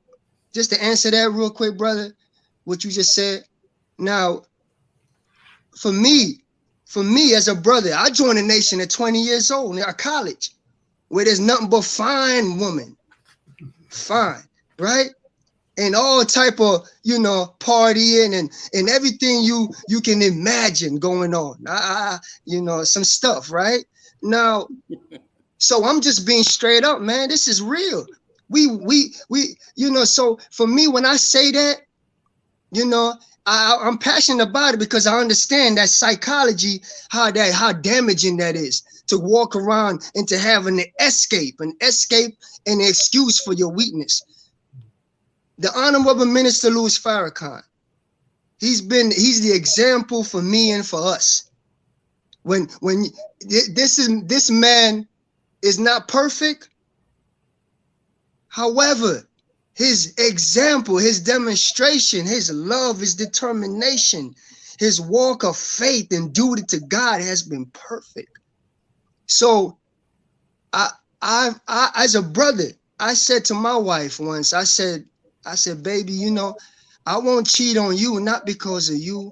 just to answer that real quick, brother, what you just said. Now, for me as a brother, I joined the nation at 20 years old at college, where there's nothing but fine women, fine, right? And all type of partying and everything you can imagine going on. Some stuff, right? Now, so I'm just being straight up, man. This is real. So for me, when I say that, I'm passionate about it because I understand that psychology, how damaging that is to walk around and to have an escape and an excuse for your weakness. The Honorable Minister Louis Farrakhan, he's the example for me and for us. When this man is not perfect, however, his example, his demonstration, his love, his determination, his walk of faith and duty to God has been perfect. So I as a brother, I said to my wife once, I said, baby, I won't cheat on you, not because of you,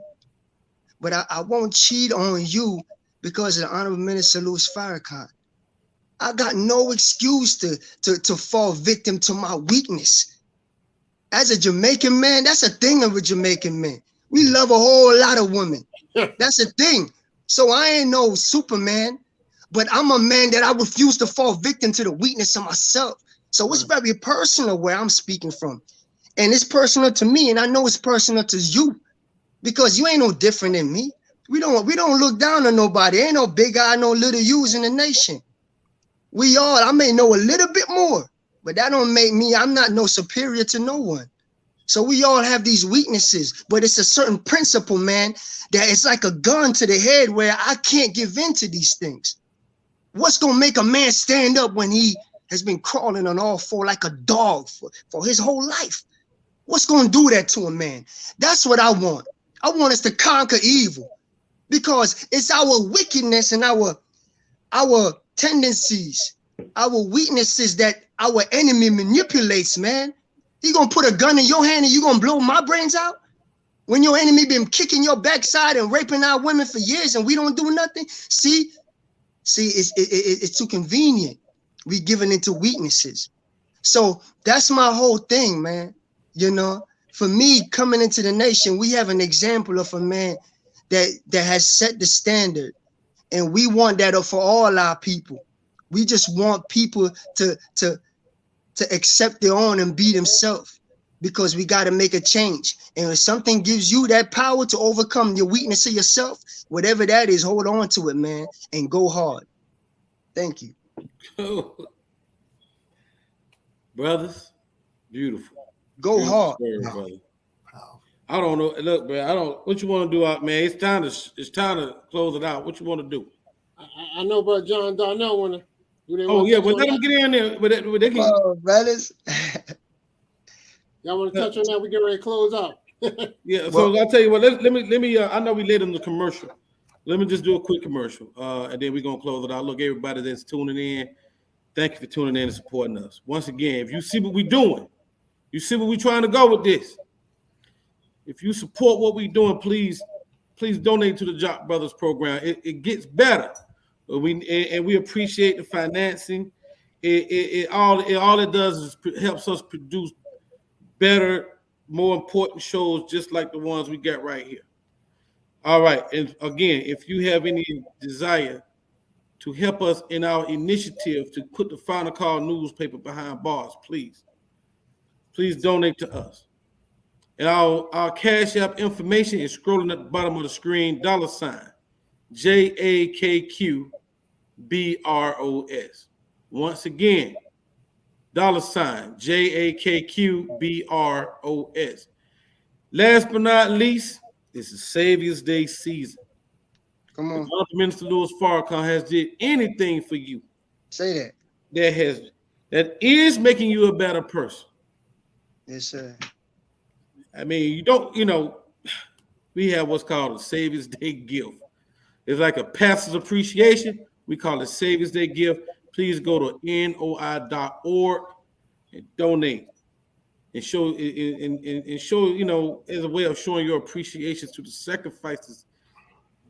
but I won't cheat on you because of the Honorable Minister Louis Farrakhan. I got no excuse to fall victim to my weakness. As a Jamaican man, that's a thing of a Jamaican man. We love a whole lot of women. That's a thing. So I ain't no Superman, but I'm a man that I refuse to fall victim to the weakness of myself. So it's very personal where I'm speaking from. And it's personal to me, and I know it's personal to you because you ain't no different than me. We don't look down on nobody. Ain't no big eye, no little U's in the nation. I may know a little bit more, but that don't make me, I'm not no superior to no one. So we all have these weaknesses, but it's a certain principle, man, that it's like a gun to the head where I can't give in to these things. What's going to make a man stand up when he has been crawling on all four like a dog for his whole life? What's going to do that to a man? That's what I want. I want us to conquer evil, because it's our wickedness and our tendencies, our weaknesses that our enemy manipulates, man. He gonna put a gun in your hand and you gonna blow my brains out? When your enemy been kicking your backside and raping our women for years and we don't do nothing? See, it's too convenient. We giving into weaknesses. So that's my whole thing, man. You know, for me, coming into the nation, we have an example of a man that has set the standard, and we want that for all our people. We just want people to accept their own and be themselves, because we got to make a change. And if something gives you that power to overcome your weakness of yourself, whatever that is, hold on to it, man, and go hard. Thank you. Brothers, beautiful. Go hard. Story, brother. I don't know. Look, man, what you want to do out, man? It's time to close it out. What you want to do? I know, but John Darnell wanna. Oh yeah, but let them get in there. But they can. Brothers. Y'all want to touch on that? We get ready to close out. Yeah. So I'll tell you what. Let me. I know we led them the commercial. Let me just do a quick commercial, and then we're gonna close it out. Look, everybody that's tuning in, thank you for tuning in and supporting us. Once again, if you see what we're doing, you see what we're trying to go with this. If you support what we're doing, please donate to the Jock Brothers program. It gets better. We appreciate the financing. All it does is helps us produce better, more important shows, just like the ones we got right here. All right, and again, if you have any desire to help us in our initiative to put the Final Call newspaper behind bars, please donate to us. And our Cash App information is scrolling at the bottom of the screen, $JAKQBROS. Once again, $JAKQBROS. Last but not least, this is Savior's Day season. Come on. If Minister Louis Farrakhan has did anything for you, say that that is making you a better person. Yes, sir. I mean, we have what's called a Savior's Day gift. It's like a pastor's appreciation. We call it Savior's Day gift. Please go to noi.org and donate and show, as a way of showing your appreciation to the sacrifices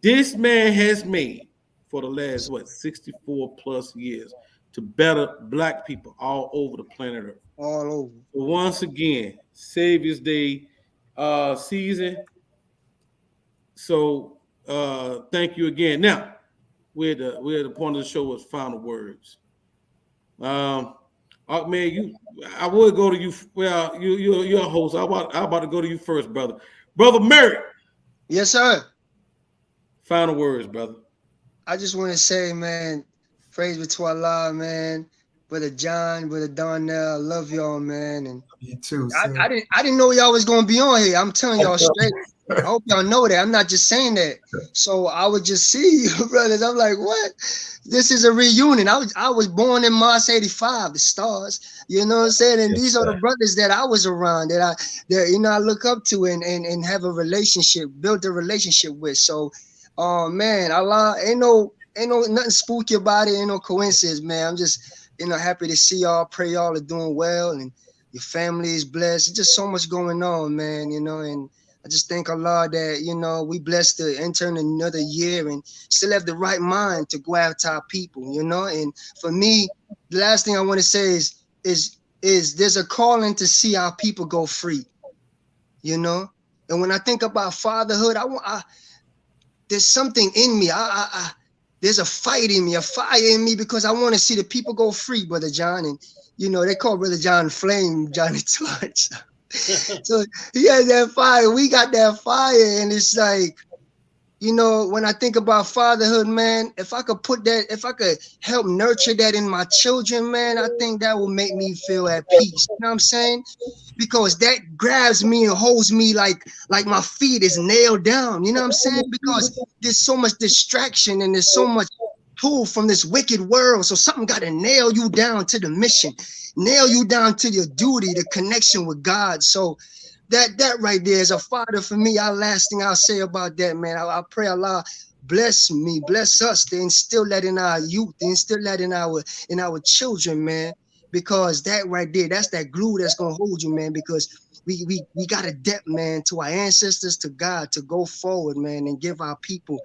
this man has made for the last 64 plus years to better Black people all over the planet Earth. All over. So once again, Savior's Day season. So thank you again. Now we're at the point of the show with final words. Man, I would go to you. Well, you're a host. I'm about to go to you first, brother. Brother Merritt. Yes, sir. Final words, brother. I just want to say, man, praise be to Allah, man. Brother John, Brother Darnell, I love y'all, man. And you too. I didn't know y'all was gonna be on here. I'm telling y'all straight. I hope y'all know that. I'm not just saying that. So I would just see you, brothers. I'm like, what? This is a reunion. I was born in Mars 85, the stars. You know what I'm saying? And these are the brothers that I was around that I look up to and have a relationship, build a relationship with. So man, Allah, ain't no nothing spooky about it, ain't no coincidence, man. I'm just happy to see y'all. Pray y'all are doing well and your family is blessed. It's just so much going on, man, and I just thank Allah that, we blessed to enter in another year and still have the right mind to go after our people, and for me, the last thing I want to say is there's a calling to see our people go free, and when I think about fatherhood, there's something in me. There's a fight in me, a fire in me, because I want to see the people go free, Brother John. And, they call Brother John Flame, Johnny Torch. So he has that fire. We got that fire. And it's like, when I think about fatherhood, man, if I could help nurture that in my children, man, I think that will make me feel at peace. You know what I'm saying? Because that grabs me and holds me like my feet is nailed down. You know what I'm saying? Because there's so much distraction and there's so much pull from this wicked world. So something got to nail you down to the mission, nail you down to your duty, the connection with God. So that right there is a father for me. Our last thing I'll say about that, man. I pray Allah bless me, bless us to instill that in our youth, to instill that in our children, man. Because that right there, that's that glue that's gonna hold you, man. Because we got a debt, man, to our ancestors, to God, to go forward, man, and give our people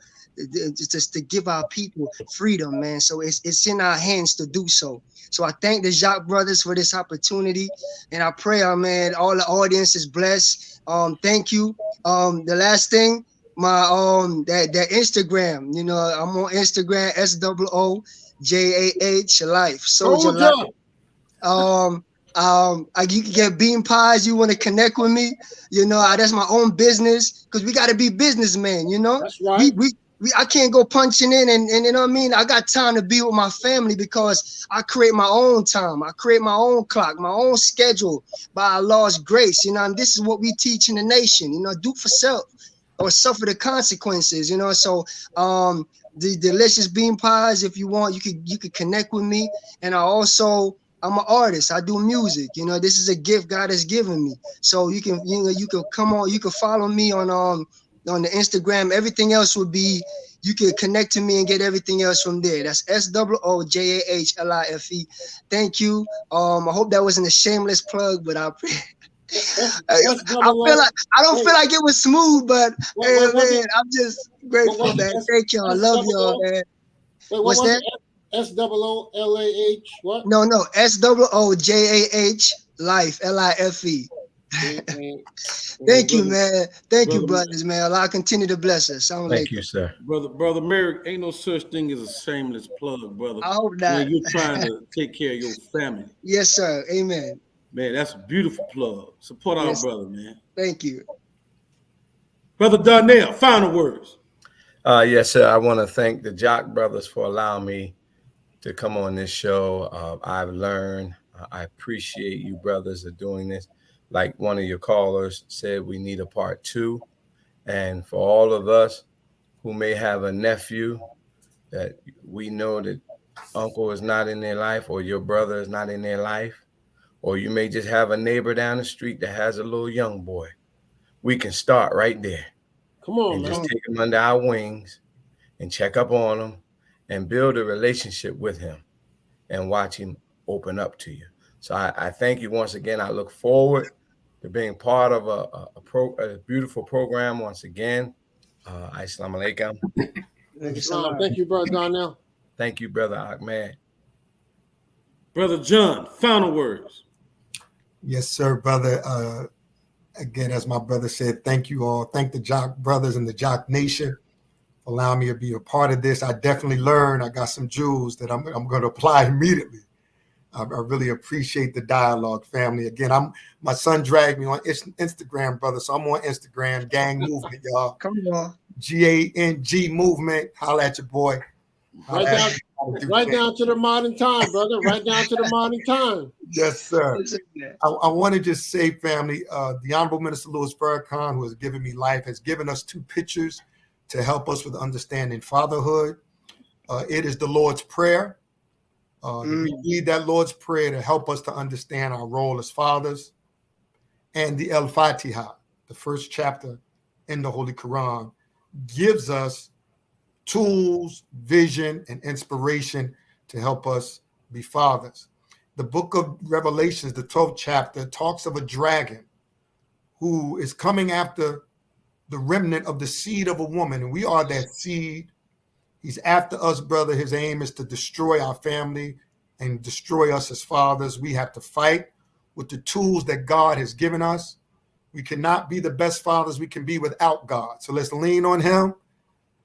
just to give our people freedom, man. So it's in our hands to do so. So I thank the Jacques brothers for this opportunity, and I pray, man, all the audience is blessed. Thank you. The last thing, my that Instagram, you know, I'm on Instagram, SOOJAH Life, Soldier Hold Life. up. You can get bean pies. You want to connect with me? You know, that's my own business because we got to be businessmen. You know, That's right. I can't go punching in and you know what I mean. I got time to be with my family because I create my own time. I create my own clock, my own schedule by Allah's grace. You know, and this is what we teach in the nation. You know, do for self or suffer the consequences. You know, so the delicious bean pies. If you want, you could connect with me, and I'm an artist. I do music. You know, this is a gift God has given me. So you can come on. You can follow me on the Instagram. Everything else would be you can connect to me and get everything else from there. That's SOOJAHLIFE. Thank you. I hope that wasn't a shameless plug, but I feel like I don't feel like it was smooth, but man, I'm just grateful, man. Thank y'all. I love y'all, man. What's that? SOOLAH. What? No, SOOJAH Life, LIFE. Thank you, man. Thank you, brothers, man. Allah continue to bless us. Thank you, sir. Brother Merrick, ain't no such thing as a shameless plug, brother. I hope not. When you're trying to take care of your family. Yes, sir. Amen. Man, that's a beautiful plug. Support our brother, man. Thank you. Brother Darnell, final words. Yes, sir. I want to thank the Jock brothers for allowing me to come on this show. I've learned. I appreciate you brothers are doing this. Like one of your callers said, we need a part 2. And for all of us who may have a nephew that we know that uncle is not in their life or your brother is not in their life, or you may just have a neighbor down the street that has a little young boy, we can start right there. Come on, and man. just take him under our wings and check up on him and build a relationship with him and watch him open up to you. So I thank you once again. I look forward to being part of a beautiful program once again. Assalamu alaikum. Thank you, Brother Darnell. Thank you, Brother Ahmed. Brother John, final words. Yes, sir, brother. Again, as my brother said, thank you all. Thank the Jock brothers and the Jock Nation for allowing me to be a part of this. I definitely learned. I got some jewels that I'm going to apply immediately. I really appreciate the dialogue, family. Again, my son dragged me on Instagram, brother. So I'm on Instagram, Gang Movement, y'all. Come on. GANG Movement. Holla at your boy. Right down to the modern time, brother. Right down to the modern time. Yes, sir. I want to just say, family, the Honorable Minister Louis Farrakhan, who has given me life, has given us 2 pictures to help us with understanding fatherhood. It is the Lord's Prayer. We need that Lord's Prayer to help us to understand our role as fathers. And the Al-Fatiha, the first chapter in the Holy Quran, gives us tools, vision, and inspiration to help us be fathers. The book of Revelations, the 12th chapter, talks of a dragon who is coming after the remnant of the seed of a woman. And we are that seed. He's after us, brother. His aim is to destroy our family and destroy us as fathers. We have to fight with the tools that God has given us. We cannot be the best fathers we can be without God. So let's lean on him.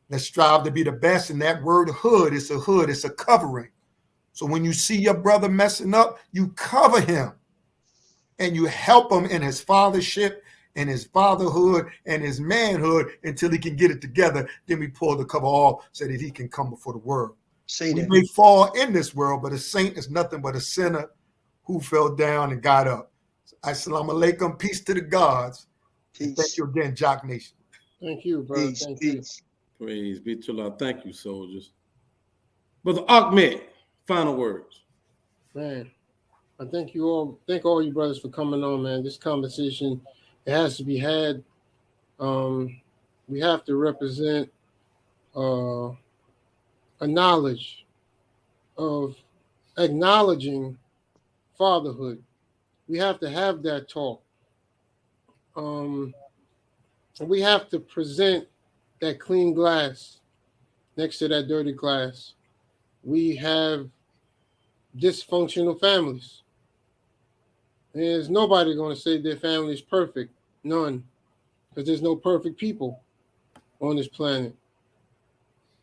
Let's strive to be the best. And that word hood, it's a covering. So when you see your brother messing up, you cover him and you help him in his fathership and his fatherhood and his manhood until he can get it together. Then we pull the cover off so that he can come before the world. We may fall in this world, but a saint is nothing but a sinner who fell down and got up. Assalamu alaikum. Peace to the gods. Thank you again, Jock Nation. Thank you, brother. Thank you. Praise be to Allah. Thank you, soldiers. Brother Ahmed, final words. Man, I thank you all. Thank all you brothers for coming on, man. This conversation It has to be had. We have to represent a knowledge of acknowledging fatherhood. We have to have that talk. We have to present that clean glass next to that dirty glass. We have dysfunctional families. And there's nobody going to say their family is perfect. None. Because there's no perfect people on this planet.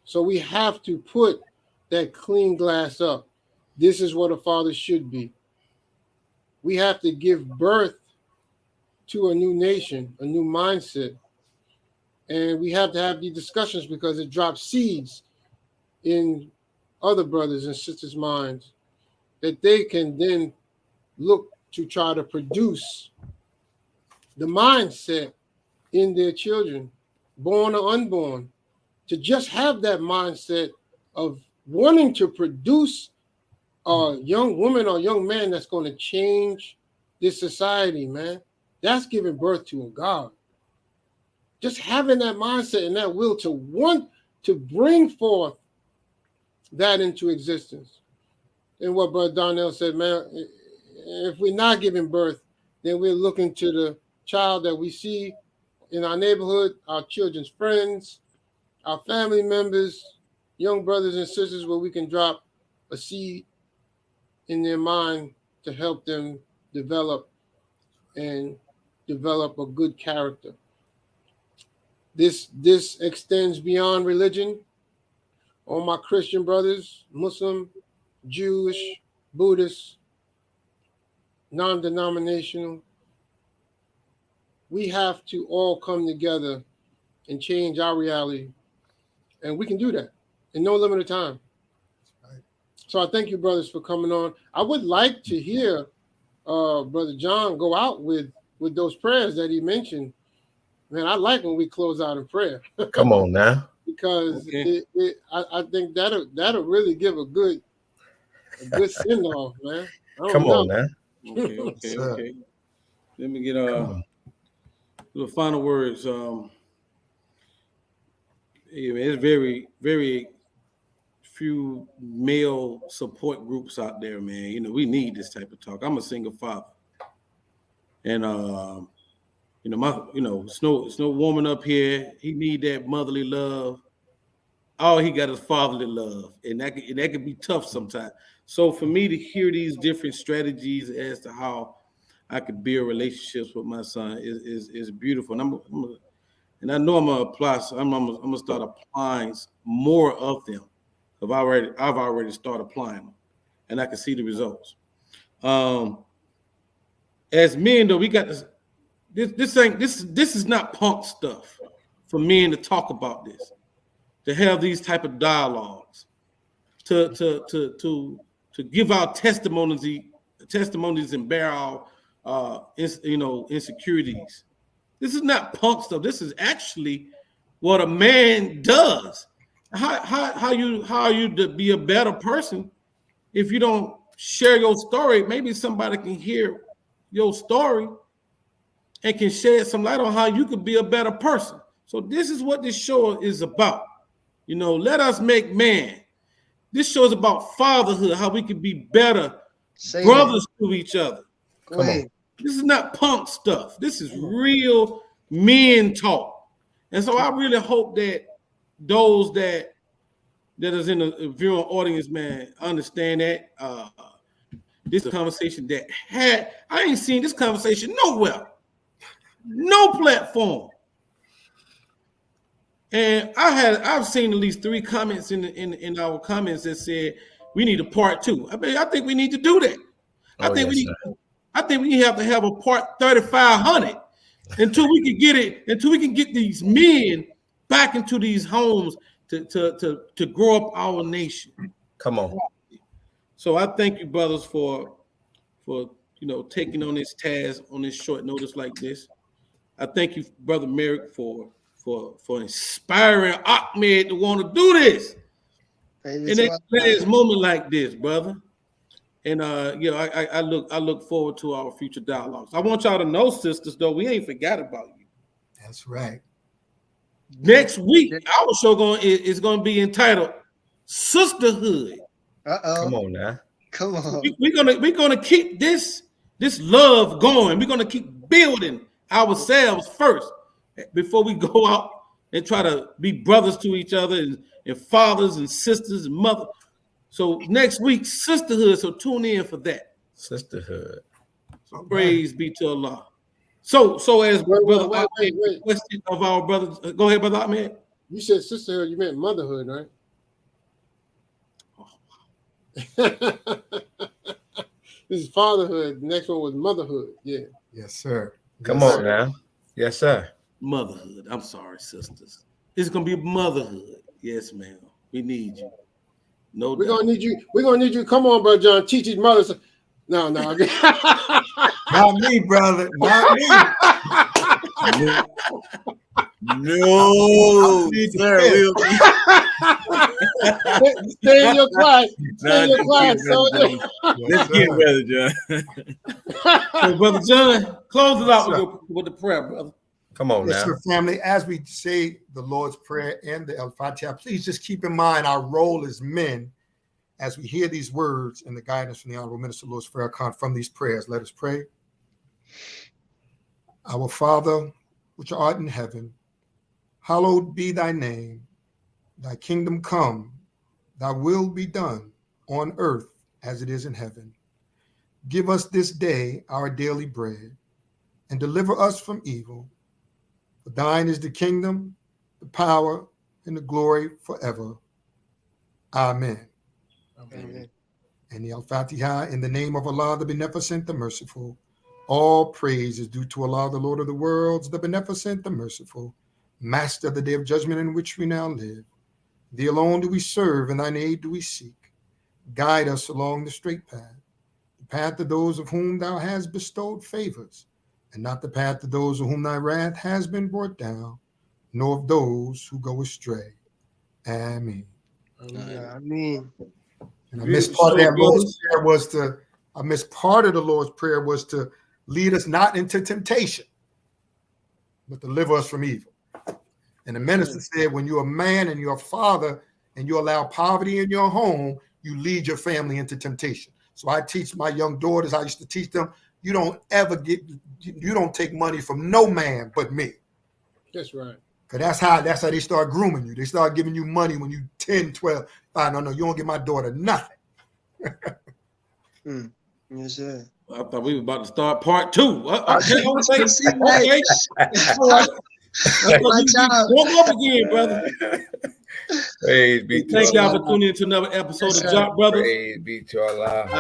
So we have to put that clean glass up. This is what a father should be. We have to give birth to a new nation, a new mindset. And we have to have these discussions because it drops seeds in other brothers and sisters' minds that they can then look to try to produce the mindset in their children, born or unborn, to just have that mindset of wanting to produce a young woman or young man that's going to change this society, man. That's giving birth to a God. Just having that mindset and that will to want to bring forth that into existence. And what Brother Darnell said, man, if we're not giving birth, then we're looking to the child that we see in our neighborhood, our children's friends, our family members, young brothers and sisters, where we can drop a seed in their mind to help them develop a good character. This extends beyond religion. All my Christian brothers, Muslim, Jewish, Buddhist, non-denominational, we have to all come together and change our reality. And we can do that in no limited time. Right. So I thank you, brothers, for coming on. I would like to hear Brother John go out with those prayers that he mentioned. Man, I like when we close out in prayer. Come on now. Because Okay. I think that'll really give a good send off, man. I don't Come know. on now. Okay. Sir. Okay. Let me get Come on. little final words. Yeah, man, it's very, very few male support groups out there, man. You know, we need this type of talk. I'm a single father, and it's no woman up here. He need that motherly love. All he got is fatherly love, and that could be tough sometimes. So for me to hear these different strategies as to how I could build relationships with my son is beautiful, and I know I'm gonna apply. So I'm gonna start applying more of them. I've already started applying them, and I can see the results. As men, though, we got this. This is not punk stuff for men to talk about this, to have these type of dialogues, to give our testimonies and bear our insecurities. This is not punk stuff. This is actually what a man does. How are you to be a better person if you don't share your story? Maybe somebody can hear your story and can shed some light on how you could be a better person. So this is what this show is about. Let us make man. This show is about fatherhood, how we can be better Say brothers to each other. Go Come on. ahead. This is not punk stuff. This is real men talk. And so I really hope that those that is in the viewing audience, man, understand that this is a conversation that I ain't seen this conversation nowhere, no platform. And I've seen at least 3 comments in our comments that said we need a part 2. I think we need to do that. I think we have to have a part 3,500 until we can get these men back into these homes to grow up our nation. Come on. So I thank you, brothers, for taking on this task on this short notice like this. I thank you, Brother Merrick, for inspiring Ahmed to want to do this in a last moment like this, brother. And I look forward to our future dialogues. I want y'all to know, sisters, though, we ain't forgot about you. That's right. Next week, our show is going to be entitled Sisterhood. Come on now. Come on. We're gonna keep this love going. We're gonna keep building ourselves first before we go out and try to be brothers to each other and fathers and sisters and mothers. So next week, sisterhood. So tune in for that. Sisterhood. So praise be to Allah. So as brother wait. question of our brothers. Go ahead, brother Ahmed. You said sisterhood, you meant motherhood, right? This is fatherhood. The next one was motherhood. Yeah. Yes, sir. Come on now. Yes, sir. Motherhood. I'm sorry, sisters. It's gonna be motherhood. Yes, ma'am. We need you. No, We're gonna need you. We're gonna need you. Come on, brother John. Teach his mother. No. Not me, brother. Not me. No, sir. Stay in your class. Stay in your class. Let's get Brother John. So, brother John, close it out with the prayer, brother. Come on Yes, now. sir, family. As we say the Lord's Prayer and the Al-Fatiha, please just keep in mind our role as men as we hear these words and the guidance from the Honorable Minister Louis Farrakhan from these prayers. Let us pray. Our Father, which art in heaven, hallowed be thy name. Thy kingdom come, thy will be done on earth as it is in heaven. Give us this day our daily bread, and deliver us from evil. For thine is the kingdom, the power, and the glory forever. Amen. Amen. And the Al-Fatiha, in the name of Allah, the Beneficent, the Merciful. All praise is due to Allah, the Lord of the worlds, the Beneficent, the Merciful, Master of the day of judgment in which we now live. Thee alone do we serve, and thine aid do we seek. Guide us along the straight path, the path of those of whom thou hast bestowed favors, and not the path of those of whom thy wrath has been brought down, nor of those who go astray. Amen. I mean, And I missed part of that Lord's prayer was to, I missed part of the Lord's prayer was to lead us not into temptation, but deliver us from evil. And the minister said, when you're a man and you're a father and you allow poverty in your home, you lead your family into temptation. So I teach my young daughters, I used to teach them, you don't take money from no man but me. That's right. Because that's how they start grooming you. They start giving you money when you 10, 12. No, you don't give my daughter nothing. Yes, sir. I thought we were about to start part 2. Okay. Walk up again, brother. Praise be to Thank y'all Allah. for tuning into another episode of Jock Brothers. Praise be to Allah.